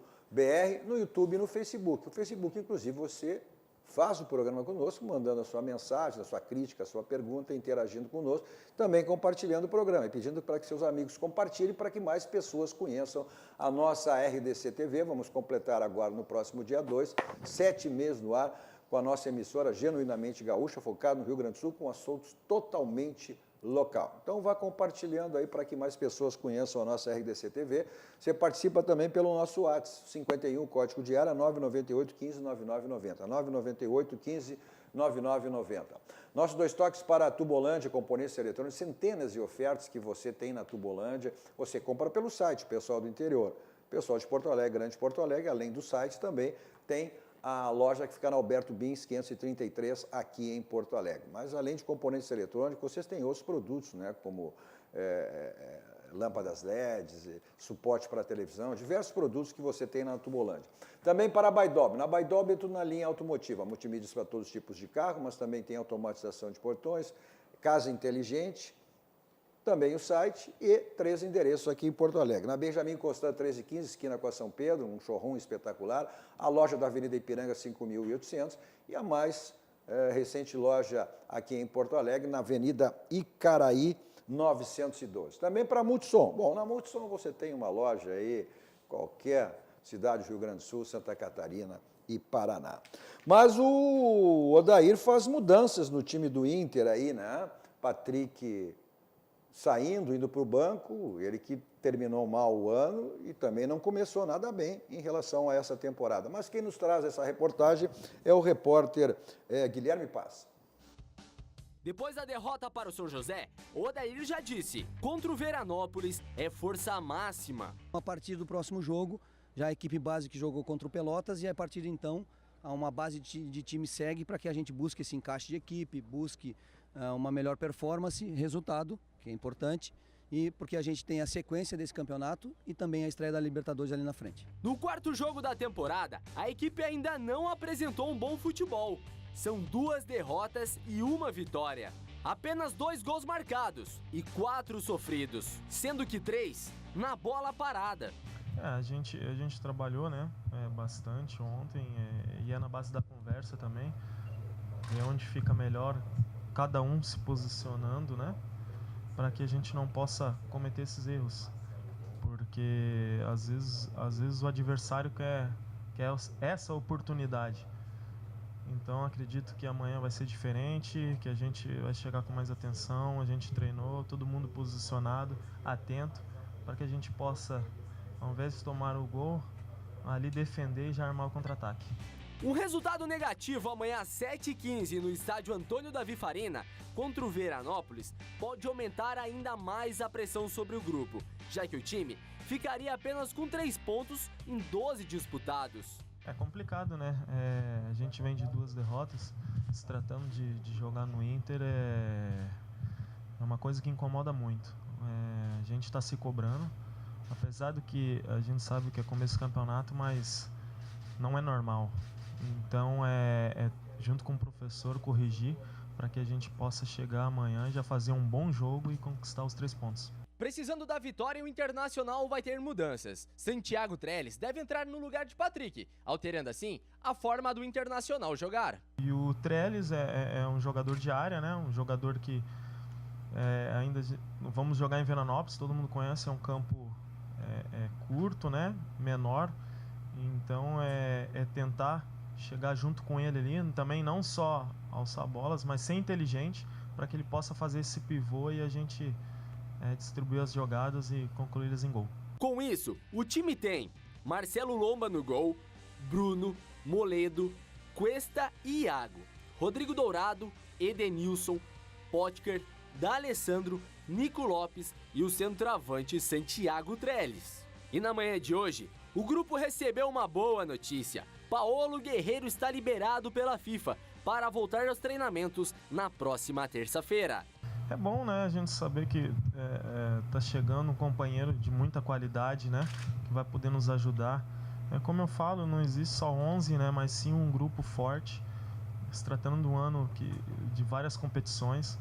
no YouTube e no Facebook. O Facebook, inclusive, você faz o programa conosco, mandando a sua mensagem, a sua crítica, a sua pergunta, interagindo conosco, também compartilhando o programa e pedindo para que seus amigos compartilhem para que mais pessoas conheçam a nossa RDC TV. Vamos completar agora, no próximo dia 2, 7 meses no ar, com a nossa emissora genuinamente gaúcha, focada no Rio Grande do Sul, com assuntos totalmente local. Então vá compartilhando aí para que mais pessoas conheçam a nossa RDC TV. Você participa também pelo nosso WhatsApp, 51, código de área 998 15 9990, 998 15 9990. Nossos Dois Toques para a Tubolândia, componentes eletrônicos, centenas de ofertas que você tem na Tubolândia, você compra pelo site, pessoal do interior. Pessoal de Porto Alegre, Grande Porto Alegre, além do site também tem a loja que fica na Alberto Bins, 533, aqui em Porto Alegre. Mas, além de componentes eletrônicos, vocês têm outros produtos, né, como lâmpadas LEDs, suporte para televisão, diversos produtos que você tem na Tubolândia. Também para a Baidob. Na Baidob é tudo na linha automotiva, multimídias para todos os tipos de carro, mas também tem automatização de portões, casa inteligente, também o site e 3 endereços aqui em Porto Alegre. Na Benjamin Constant 1315, esquina com a São Pedro, um showroom espetacular. A loja da Avenida Ipiranga 5800 e a mais recente loja aqui em Porto Alegre, na Avenida Icaraí 912. Também para a Multissom. Bom, na Multissom você tem uma loja aí, qualquer cidade do Rio Grande do Sul, Santa Catarina e Paraná. Mas o Odair faz mudanças no time do Inter aí, né? Patrick saindo, indo para o banco, ele que terminou mal o ano e também não começou nada bem em relação a essa temporada. Mas quem nos traz essa reportagem é o repórter Guilherme Paz. Depois da derrota para o São José, o Odair já disse, contra o Veranópolis é força máxima. A partir do próximo jogo, já a equipe base que jogou contra o Pelotas e a partir de então, uma base de time segue para que a gente busque esse encaixe de equipe, busque uma melhor performance, resultado, que é importante, e porque a gente tem a sequência desse campeonato e também a estreia da Libertadores ali na frente. No quarto jogo da temporada, a equipe ainda não apresentou um bom futebol. São 2 derrotas e 1 vitória. Apenas 2 gols marcados e 4 sofridos, sendo que 3 na bola parada. A gente trabalhou, né, bastante ontem e é na base da conversa também, é onde fica melhor cada um se posicionando, né, para que a gente não possa cometer esses erros, porque às vezes o adversário quer essa oportunidade. Então acredito que amanhã vai ser diferente, que a gente vai chegar com mais atenção, a gente treinou, todo mundo posicionado, atento, para que a gente possa, ao invés de tomar o gol, ali defender e já armar o contra-ataque. Um resultado negativo amanhã às 7h15 no estádio Antônio Davi Farina contra o Veranópolis pode aumentar ainda mais a pressão sobre o grupo, já que o time ficaria apenas com 3 pontos em 12 disputados. É complicado, né? A gente vem de 2 derrotas, se tratando de jogar no Inter é uma coisa que incomoda muito. A gente está se cobrando, apesar do que a gente sabe que é começo do campeonato, mas não é normal. Então, junto com o professor, corrigir para que a gente possa chegar amanhã e já fazer um bom jogo e conquistar os 3 pontos. Precisando da vitória, o Internacional vai ter mudanças. Santiago Trellis deve entrar no lugar de Patrick, alterando assim a forma do Internacional jogar. E o Trellis é um jogador de área, né? Um jogador que ainda vamos jogar em Veranópolis, todo mundo conhece, é um campo curto, né? Menor. Então é tentar chegar junto com ele ali, também não só alçar bolas, mas ser inteligente para que ele possa fazer esse pivô e a gente distribuir as jogadas e concluí-las em gol. Com isso, o time tem Marcelo Lomba no gol, Bruno, Moledo, Cuesta e Iago, Rodrigo Dourado, Edenilson, Potker, D'Alessandro, Nico Lopes e o centroavante Santiago Trellis. E na manhã de hoje, o grupo recebeu uma boa notícia. Paolo Guerreiro está liberado pela FIFA para voltar aos treinamentos na próxima terça-feira. É bom, né, a gente saber que tá chegando um companheiro de muita qualidade, né, que vai poder nos ajudar. Como eu falo, não existe só 11, né, mas sim um grupo forte, se tratando de um ano de várias competições,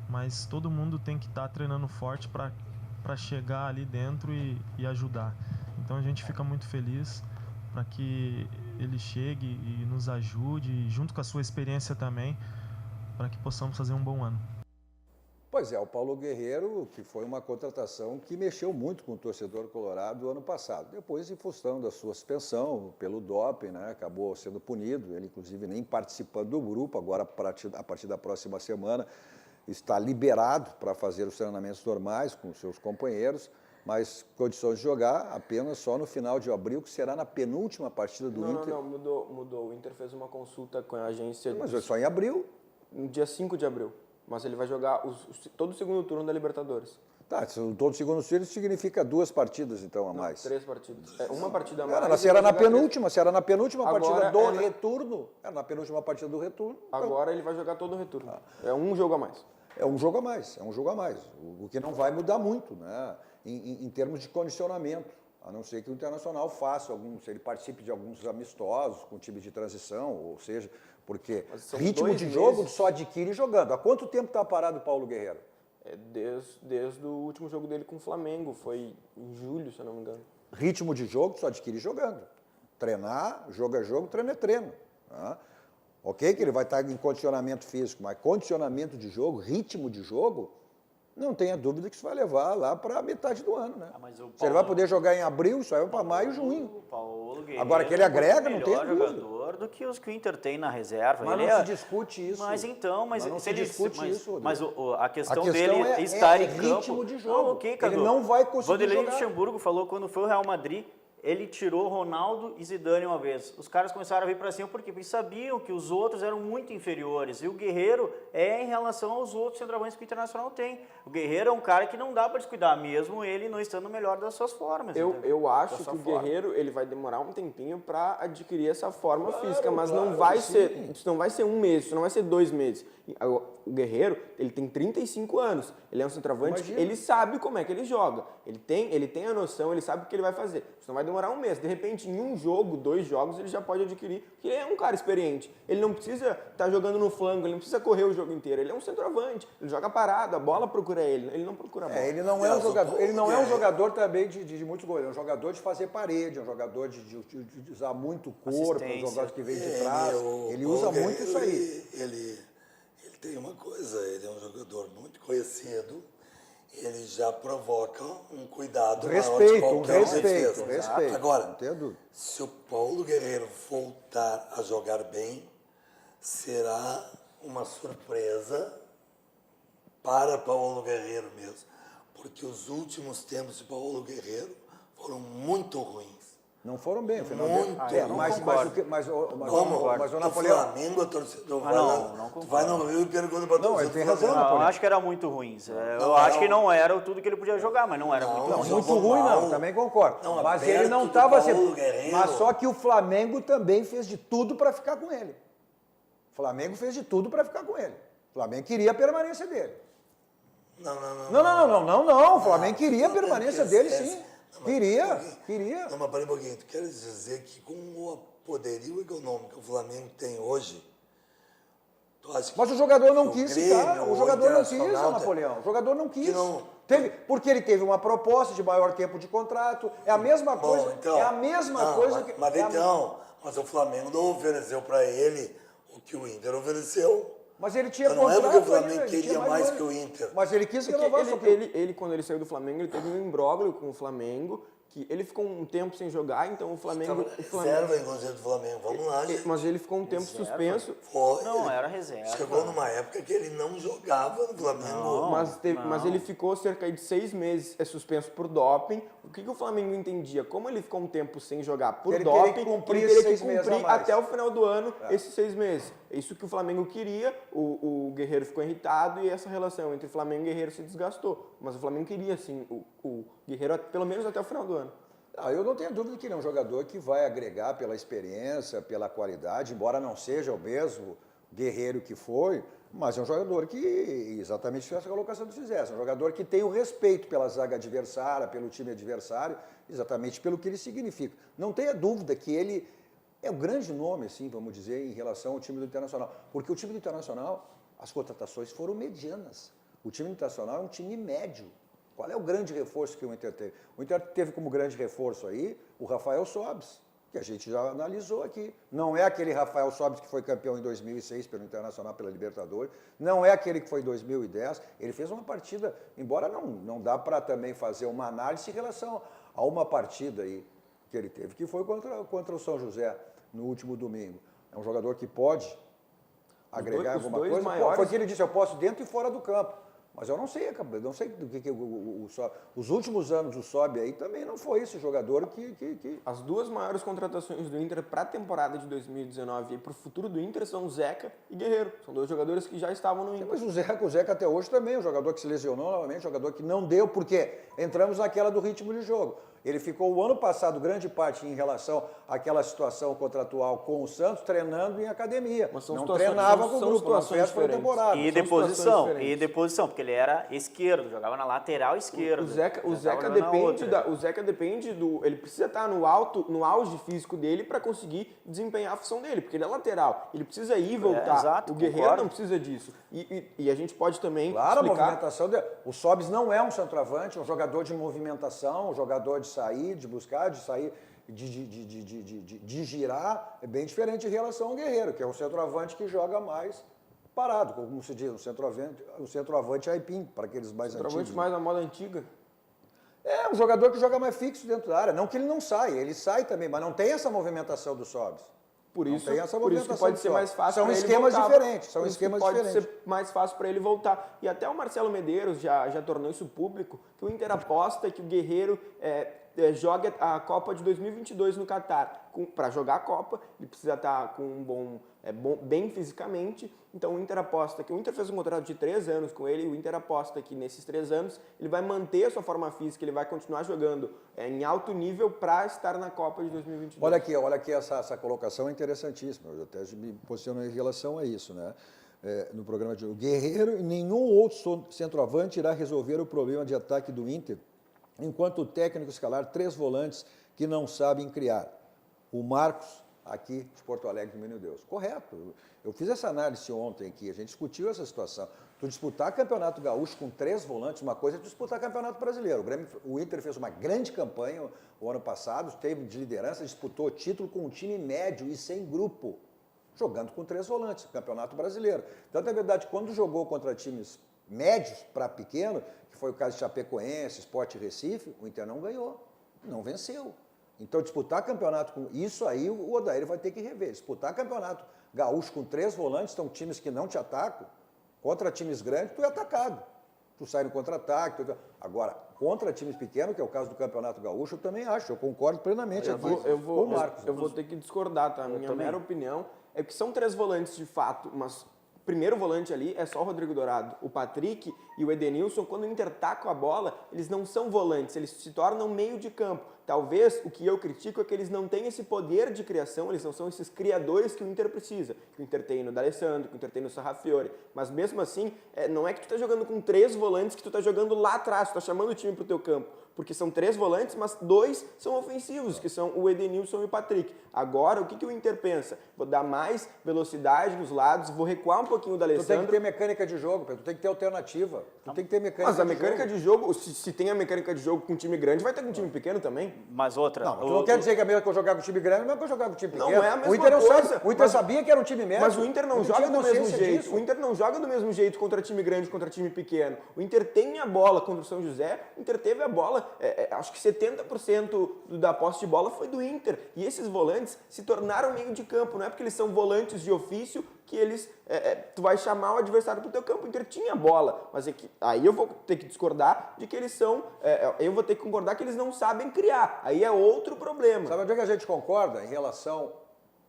mas todo mundo tem que estar treinando forte para chegar ali dentro e ajudar. Então a gente fica muito feliz para que ele chegue e nos ajude, junto com a sua experiência também, para que possamos fazer um bom ano. Pois é, o Paulo Guerreiro, que foi uma contratação que mexeu muito com o torcedor colorado ano passado. Depois, em função da sua suspensão pelo doping, né, acabou sendo punido, ele inclusive nem participando do grupo, agora a partir da próxima semana está liberado para fazer os treinamentos normais com seus companheiros, mas condições de jogar apenas só no final de abril, que será na penúltima partida do Inter. Não, mudou. O Inter fez uma consulta com a agência... Mas é só em abril? No dia 5 de abril. Mas ele vai jogar todo o segundo turno da Libertadores. Tá, todo o segundo turno significa 2 partidas, então, a mais. 3 partidas. Uma partida a mais. Se era na penúltima partida do retorno. Era na penúltima partida do retorno. Agora ele vai jogar todo o retorno. É um jogo a mais. É um jogo a mais. O que não vai mudar muito, né? Em termos de condicionamento. A não ser que o Internacional faça se ele participe de alguns amistosos com time de transição, ou seja, porque ritmo de jogo só adquire jogando. Há quanto tempo está parado o Paulo Guerreiro? Desde o último jogo dele com o Flamengo, foi em julho, se eu não me engano. Ritmo de jogo só adquire jogando. Treinar, jogo é jogo, treino é treino. Tá? Ok que ele vai estar em condicionamento físico, mas condicionamento de jogo, ritmo de jogo, não tenha dúvida que isso vai levar lá para a metade do ano, né? Se ele vai poder jogar em abril, isso aí vai para maio e junho. Agora que ele agrega, não tem dúvida. Melhor jogador do que os que o Inter tem na reserva. Mas não se discute isso. Mas a questão dele é estar em campo. Ritmo de jogo. Ele não vai conseguir Vanderlei jogar. Luxemburgo falou quando foi o Real Madrid, ele tirou Ronaldo e Zidane uma vez. Os caras começaram a vir para cima porque sabiam que os outros eram muito inferiores. E o Guerreiro é em relação aos outros centroavantes que o Internacional tem. O Guerreiro é um cara que não dá para descuidar, mesmo ele não estando no melhor das suas formas. Eu acho que o Guerreiro ele vai demorar um tempinho para adquirir essa forma física, mas não vai ser, isso não vai ser um mês, isso não vai ser 2 meses. O Guerreiro, ele tem 35 anos, ele é um centroavante, ele sabe como é que ele joga, ele tem a noção, ele sabe o que ele vai fazer. Isso não vai demorar um mês, de repente em um jogo, 2 jogos, ele já pode adquirir, porque ele é um cara experiente, ele não precisa estar jogando no flanco, ele não precisa correr o jogo inteiro, ele é um centroavante, ele joga parado, a bola procura ele não procura a bola. Ele não é um jogador, ele não é um jogador também de muitos gols, ele é um jogador de fazer parede, é um jogador de usar muito o corpo, é um jogador que vem de trás, ele usa muito isso aí. Ele tem uma coisa, ele é um jogador muito conhecido, ele já provoca um cuidado maior de qualquer defesa. Agora, se o Paulo Guerreiro voltar a jogar bem, será uma surpresa para Paulo Guerreiro mesmo, porque os últimos tempos de Paulo Guerreiro foram muito ruins. Não foram bem, afinal. Mas o Napoleão... Flamengo, a torcida vai no Rio e pergunta para a torcida. Não, ele tem razão, Napoleão. Eu acho que era muito ruins. Eu acho que não era tudo que ele podia jogar, mas não era muito ruim. Muito ruim não, também concordo. Mas ele não estava assim. Mas só que o Flamengo também fez de tudo para ficar com ele. O Flamengo fez de tudo para ficar com ele. O Flamengo queria a permanência dele. Não. O Flamengo queria a permanência dele, sim. Queria. Não, mas peraí um pouquinho. Tu queres dizer que com o poderio econômico que o Flamengo tem hoje, tu acha que... Mas o jogador não quis ficar. O jogador não quis, Napoleão. O jogador não quis. Porque ele teve uma proposta de maior tempo de contrato. É a mesma coisa. Então, é a mesma coisa que... Mas o Flamengo não ofereceu para ele o que o Inter ofereceu. Mas ele tinha contrato. Não é porque o Flamengo queria mais que o Inter. Mas ele quis renovar. Quando ele saiu do Flamengo, ele teve um imbróglio com o Flamengo, que ele ficou um tempo sem jogar, então o Flamengo... Reserva, inclusive, do Flamengo. Vamos lá, gente. Mas ele ficou um tempo suspenso. Foi. Não, era reserva. Chegou numa época que ele não jogava no Flamengo. Mas ele ficou cerca de 6 meses suspenso por doping. O que o Flamengo entendia? Como ele ficou um tempo sem jogar por ele doping, teria que cumprir ele teria que 6 meses cumprir a mais. até o final do ano esses 6 meses. É isso que o Flamengo queria, o Guerreiro ficou irritado e essa relação entre Flamengo e Guerreiro se desgastou. Mas o Flamengo queria, sim, o Guerreiro pelo menos até o final do ano. Eu não tenho dúvida que ele é um jogador que vai agregar pela experiência, pela qualidade, embora não seja o mesmo Guerreiro que foi, mas é um jogador que exatamente fez essa colocação que fizesse. É um jogador que tem o respeito pela zaga adversária, pelo time adversário, exatamente pelo que ele significa. Não tenha dúvida que ele é um grande nome, assim, vamos dizer, em relação ao time do Internacional. Porque o time do Internacional, as contratações foram medianas. O time do Internacional é um time médio. Qual é o grande reforço que o Inter teve? O Inter teve como grande reforço aí o Rafael Sobis, que a gente já analisou aqui. Não é aquele Rafael Sobis que foi campeão em 2006 pelo Internacional, pela Libertadores. Não é aquele que foi em 2010. Ele fez uma partida, embora não dá para também fazer uma análise em relação a uma partida aí que ele teve, que foi contra o São José no último domingo. É um jogador que pode agregar alguma coisa. Foi o que ele disse, eu posso dentro e fora do campo. Mas eu não sei do que os últimos anos do Sobe aí também não foi esse jogador que... As duas maiores contratações do Inter para a temporada de 2019 e para o futuro do Inter são Zeca e Guerreiro. São dois jogadores que já estavam no Inter. Mas o Zeca até hoje também é um jogador que se lesionou novamente, um jogador que não deu, porque entramos naquela do ritmo de jogo. Ele ficou o ano passado, grande parte, em relação àquela situação contratual com o Santos, treinando em academia. Mas não treinava com o grupo, não fez pré-temporada. E deposição, porque ele era esquerdo, jogava na lateral esquerda. O Zeca depende do... Ele precisa estar no auge físico dele para conseguir desempenhar a função dele, porque ele é lateral. Ele precisa ir e voltar. Exato, o Guerreiro não precisa disso. E a gente pode também explicar... a movimentação dele. O Sobis não é um centroavante, é um jogador de movimentação, um jogador de sair, de buscar, de sair, de girar, é bem diferente em relação ao Guerreiro, que é um centroavante que joga mais parado, como se diz, um centroavante aipim, para aqueles mais antigos. Centroavante mais na moda antiga. É, um jogador que joga mais fixo dentro da área, não que ele não saia, ele sai também, mas não tem essa movimentação do Sobis. Por isso que pode ser mais fácil para ele voltar. São esquemas diferentes. Pode ser mais fácil para ele voltar. E até o Marcelo Medeiros já tornou isso público, que o Inter aposta que o Guerreiro joga a Copa de 2022 no Catar. Para jogar a Copa, ele precisa estar com bem fisicamente. Então o Inter aposta que o Inter fez um contrato de 3 anos com ele, e o Inter aposta que nesses 3 anos ele vai manter a sua forma física, ele vai continuar jogando em alto nível para estar na Copa de 2022. Olha aqui essa colocação é interessantíssima, eu até me posiciono em relação a isso, né? No programa de hoje. O Guerreiro e nenhum outro centroavante irá resolver o problema de ataque do Inter, enquanto o técnico escalar 3 volantes que não sabem criar. O Marcos, aqui de Porto Alegre, do Menino Deus. Correto. Eu fiz essa análise ontem aqui, a gente discutiu essa situação. Tu disputar Campeonato Gaúcho com 3 volantes, uma coisa é disputar Campeonato Brasileiro. O Inter fez uma grande campanha o ano passado, teve de liderança, disputou o título com um time médio e sem grupo, jogando com 3 volantes, Campeonato Brasileiro. Então, na verdade, quando jogou contra times médios para pequeno, que foi o caso de Chapecoense, Sport Recife, o Inter não ganhou, não venceu. Então, disputar campeonato com isso aí, o Odair vai ter que rever. Disputar campeonato gaúcho com 3 volantes, são times que não te atacam, contra times grandes, tu é atacado. Tu sai no contra-ataque. Agora, contra times pequenos, que é o caso do Campeonato Gaúcho, eu também acho, eu concordo plenamente aqui com o Marcos. Eu vou ter que discordar, tá? A minha mera opinião é que são 3 volantes de fato, mas o primeiro volante ali é só o Rodrigo Dourado. O Patrick e o Edenilson, quando o Inter taca a bola, eles não são volantes, eles se tornam meio de campo. Talvez o que eu critico é que eles não têm esse poder de criação, eles não são esses criadores que o Inter precisa. Que o Inter tem no D'Alessandro, que o Inter tem no Sarrafiore. Mas mesmo assim, não é que tu tá jogando com 3 volantes que tu tá jogando lá atrás, tu tá chamando o time pro teu campo. Porque são 3 volantes, mas 2 são ofensivos, que são o Edenilson e o Patrick. Agora, o que o Inter pensa? Vou dar mais velocidade nos lados, vou recuar um pouquinho o D'Alessandro. Tu tem que ter mecânica de jogo, Pedro. Tu tem que ter alternativa. Tu tem que ter mecânica Mas a mecânica de jogo, se tem a mecânica de jogo com um time grande, vai ter com um time pequeno também. Mas outra... Não, tu não quer dizer que é mesmo que eu jogar com o time grande, não é que eu jogar com o time pequeno. Não é a mesma o Inter coisa. O Inter sabia que era um time médio. Mas o Inter não joga do mesmo jeito. Disso. O Inter não joga do mesmo jeito contra time grande, contra time pequeno. O Inter tem a bola contra o São José, o Inter teve a bola acho que 70% da posse de bola foi do Inter. E esses volantes se tornaram meio de campo, não é porque eles são volantes de ofício que eles tu vai chamar o adversário para o teu campo. O Inter tinha bola, mas aí eu vou ter que discordar de que eles são, eu vou ter que concordar que eles não sabem criar. Aí é outro problema. Sabe onde é que a gente concorda em relação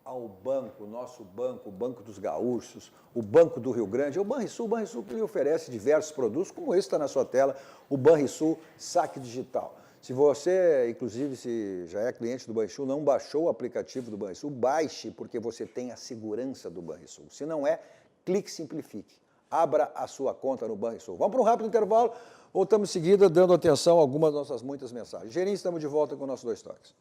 ao banco, nosso banco, o Banco dos Gaúchos, o Banco do Rio Grande, é o Banrisul que lhe oferece diversos produtos, como esse está na sua tela, o Banrisul Saque Digital. Se você, inclusive, se já é cliente do Banrisul, não baixou o aplicativo do Banrisul, baixe, porque você tem a segurança do Banrisul. Se não é, clique e simplifique. Abra a sua conta no Banrisul. Vamos para um rápido intervalo, voltamos em seguida, dando atenção a algumas das nossas muitas mensagens. Gerente, estamos de volta com o nosso 2 Toques.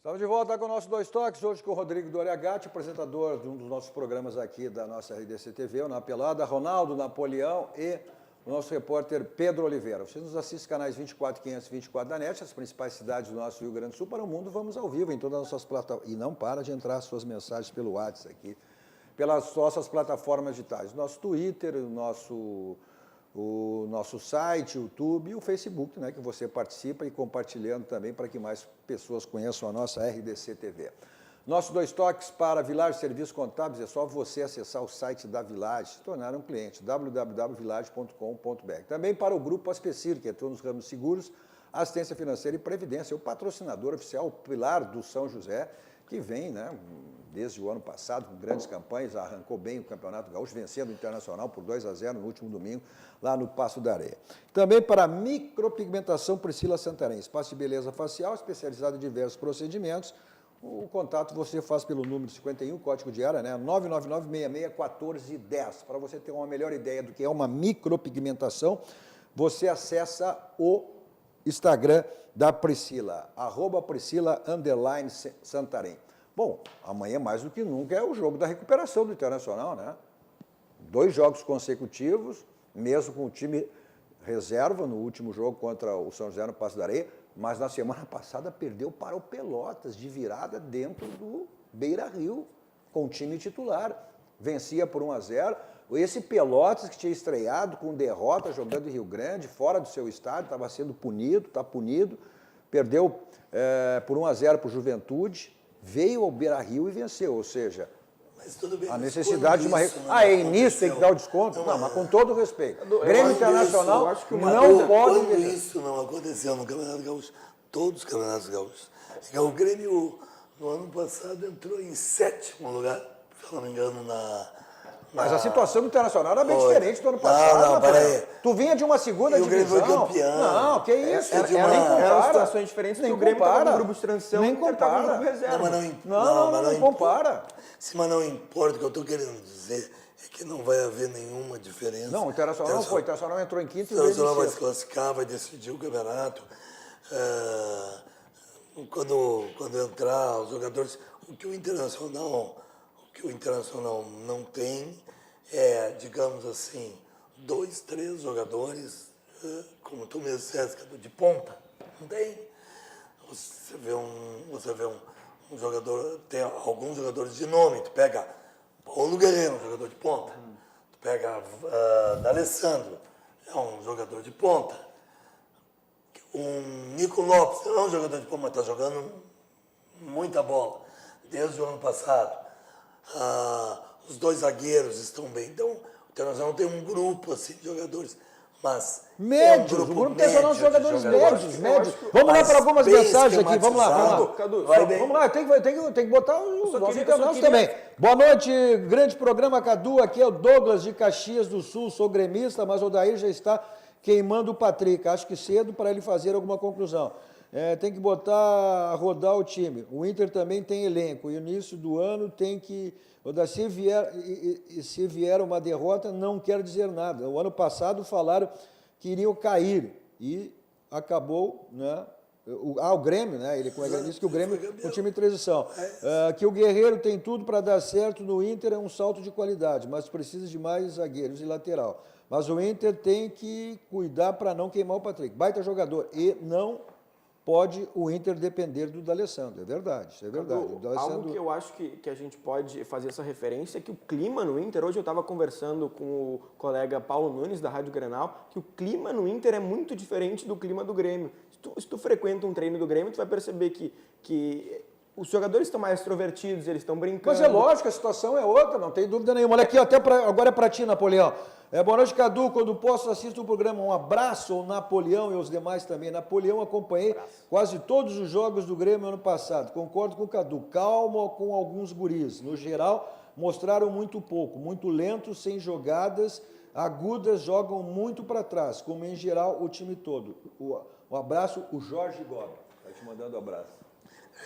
Estamos de volta com o nosso 2 Toques, hoje com o Rodrigo Doriagatti, apresentador de um dos nossos programas aqui da nossa RDC TV, o Na Pelada, Ronaldo Napoleão e o nosso repórter Pedro Oliveira. Você nos assiste canais 24, 524 da NET, as principais cidades do nosso Rio Grande do Sul, para o mundo, vamos ao vivo em todas as nossas plataformas. E não para de entrar suas mensagens pelo WhatsApp aqui, pelas nossas plataformas digitais, nosso Twitter, o nosso site, o YouTube e o Facebook, né, que você participa e compartilhando também para que mais pessoas conheçam a nossa RDC TV. Nosso 2 Toques para Village Serviços Contábeis, é só você acessar o site da Village, se tornar um cliente, www.village.com.br. Também para o Grupo Aspecir, que atua nos ramos seguros, assistência financeira e previdência, o patrocinador oficial, o pilar do São José, que vem, né, desde o ano passado, com grandes campanhas, arrancou bem o Campeonato Gaúcho, vencendo o Internacional por 2-0 no último domingo, lá no Passo da Areia. Também para a micropigmentação Priscila Santarém, espaço de beleza facial, especializado em diversos procedimentos. O contato você faz pelo número 51, código de área, né, 999-66-1410. Para você ter uma melhor ideia do que é uma micropigmentação, você acessa o Instagram da Priscila, @Priscila_Santarém. Bom, amanhã mais do que nunca é o jogo da recuperação do Internacional, né? 2 jogos consecutivos, mesmo com o time reserva no último jogo contra o São José no Passo da Areia, mas na semana passada perdeu para o Pelotas de virada dentro do Beira-Rio, com o time titular. Vencia por 1-0. Esse Pelotas que tinha estreado com derrota, jogando em Rio Grande, fora do seu estádio, estava sendo punido, está punido, perdeu por 1-0 para o Juventude, veio ao Beira-Rio e venceu, ou seja, mas tudo bem, a necessidade de uma... é início tem que dar o desconto? Não, mas com todo o respeito. Eu Grêmio Internacional não pode... Quando isso não aconteceu no Campeonato Gaúcho, todos os Campeonatos Gaúchos, o Grêmio, no ano passado, entrou em 7º lugar, se não me engano, Mas a situação do Internacional era bem diferente do ano passado. Não, peraí. Tu vinha de uma segunda divisão. O Grêmio foi campeão. Não, que isso. Eram situações diferentes, nem o Grêmio estava no grupo de transição, nem compara. No grupo reserva. Não compara. Sim, mas não importa, o que eu estou querendo dizer é que não vai haver nenhuma diferença. Não, o Internacional não foi. O Internacional entrou em quinto e o Internacional vai se classificar, vai decidir o campeonato. Quando entrar os jogadores, o que o Internacional não tem é, digamos assim, 2, 3 jogadores, como tu mesmo disseste, de ponta. Não tem. Você vê um jogador, tem alguns jogadores de nome, tu pega Paulo Guerreiro, um jogador de ponta. Tu pega D'Alessandro, é um jogador de ponta. Um Nico Lopes, é um jogador de ponta, mas está jogando muita bola, desde o ano passado. Os 2 zagueiros estão bem. Então, o Internacional tem um grupo assim, de jogadores, mas... Médios, o grupo Internacional de jogadores médios. Vamos lá para algumas mensagens aqui, vamos lá. Cadu, vamos lá, tem que botar os nossos internacionais também. Boa noite, grande programa, Cadu, aqui é o Douglas de Caxias do Sul, sou gremista, mas o Odair já está queimando o Patrick, acho que cedo para ele fazer alguma conclusão. Tem que botar, rodar o time. O Inter também tem elenco. E no início do ano tem que... Se vier uma derrota, não quer dizer nada. O ano passado falaram que iriam cair. E acabou, né? O Grêmio, né? Ele disse que o Grêmio é um time de transição. Que o Guerreiro tem tudo para dar certo no Inter, é um salto de qualidade, mas precisa de mais zagueiros e lateral. Mas o Inter tem que cuidar para não queimar o Patrick. Baita jogador. E não pode o Inter depender do D'Alessandro. É verdade, isso é verdade. Algo que eu acho que a gente pode fazer essa referência é que o clima no Inter, hoje eu estava conversando com o colega Paulo Nunes, da Rádio Grenal, que o clima no Inter é muito diferente do clima do Grêmio. Se tu frequenta um treino do Grêmio, tu vai perceber que os jogadores estão mais extrovertidos, eles estão brincando. Mas é lógico, a situação é outra, não tem dúvida nenhuma. Olha aqui, agora é para ti, Napoleão. Boa noite, Cadu. Quando posso, assisto o programa. Um abraço ao Napoleão e aos demais também. Napoleão, acompanhei quase todos os jogos do Grêmio ano passado. Concordo com o Cadu. Calma com alguns guris. No geral, mostraram muito pouco, muito lentos, sem jogadas, agudas, jogam muito para trás, como em geral o time todo. Um abraço, o Jorge Gomes. Está te mandando um abraço.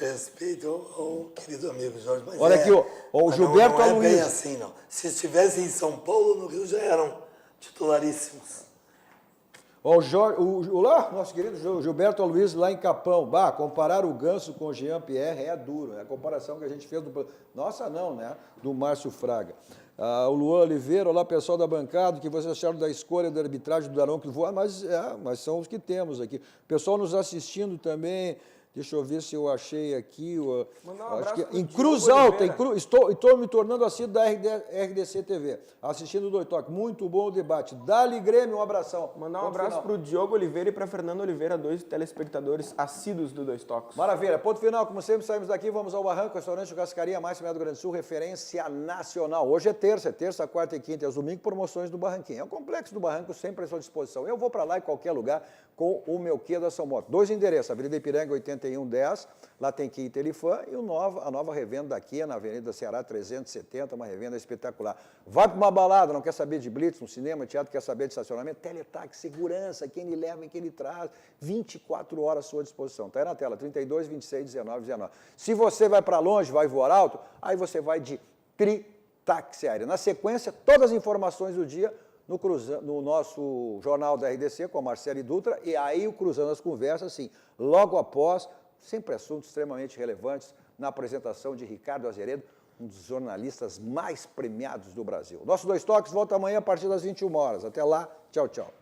Respeito ao querido amigo Jorge. Mas olha aqui, o Gilberto Aloysio. Não é bem assim, não. Se estivessem em São Paulo, no Rio já eram titularíssimos. Lá, nosso querido Gilberto Aloysio, lá em Capão. Bah, comparar o Ganso com o Jean-Pierre é duro. É a comparação que a gente fez do... Nossa, não, né? Do Márcio Fraga. O Luan Oliveira, olá, pessoal da bancada, o que vocês acharam da escolha da arbitragem do Daronco? Mas são os que temos aqui. Pessoal nos assistindo também... Deixa eu ver se eu achei aqui. Acho que em Cruz Alta, estou me tornando assíduo da RDC TV, assistindo o Dois Toques. Muito bom o debate. Dali Grêmio, um abração. Mandar um abraço para o Diogo Oliveira e para Fernando Oliveira, 2 telespectadores assíduos do Dois Toques. Maravilha. Ponto final, como sempre, saímos daqui, vamos ao Barranco, restaurante Churrascaria Mais do Rio Grande do Sul, referência nacional. Hoje é terça, quarta e quinta, e aos domingos, promoções do Barranquinho. É o Complexo do Barranco, sempre à sua disposição. Eu vou para lá em qualquer lugar com o meu Kia da São Moto. 2 endereços, Avenida Ipiranga, 8110, lá tem Kia e Telefã, e a nova revenda da Kia na Avenida Ceará 370, uma revenda espetacular. Vai para uma balada, não quer saber de blitz, um cinema, teatro, quer saber de estacionamento, teletaxi, segurança, quem lhe leva e quem lhe traz, 24 horas à sua disposição. Está aí na tela, 32, 26, 19, 19. Se você vai para longe, vai voar alto, aí você vai de Tritaxi Aéreo. Na sequência, todas as informações do dia no nosso jornal da RDC, com a Marcele Dutra, e aí o Cruzando as Conversas, assim, logo após, sempre assuntos extremamente relevantes, na apresentação de Ricardo Azeredo, um dos jornalistas mais premiados do Brasil. Nosso Dois Toques volta amanhã a partir das 21 horas. Até lá, tchau, tchau.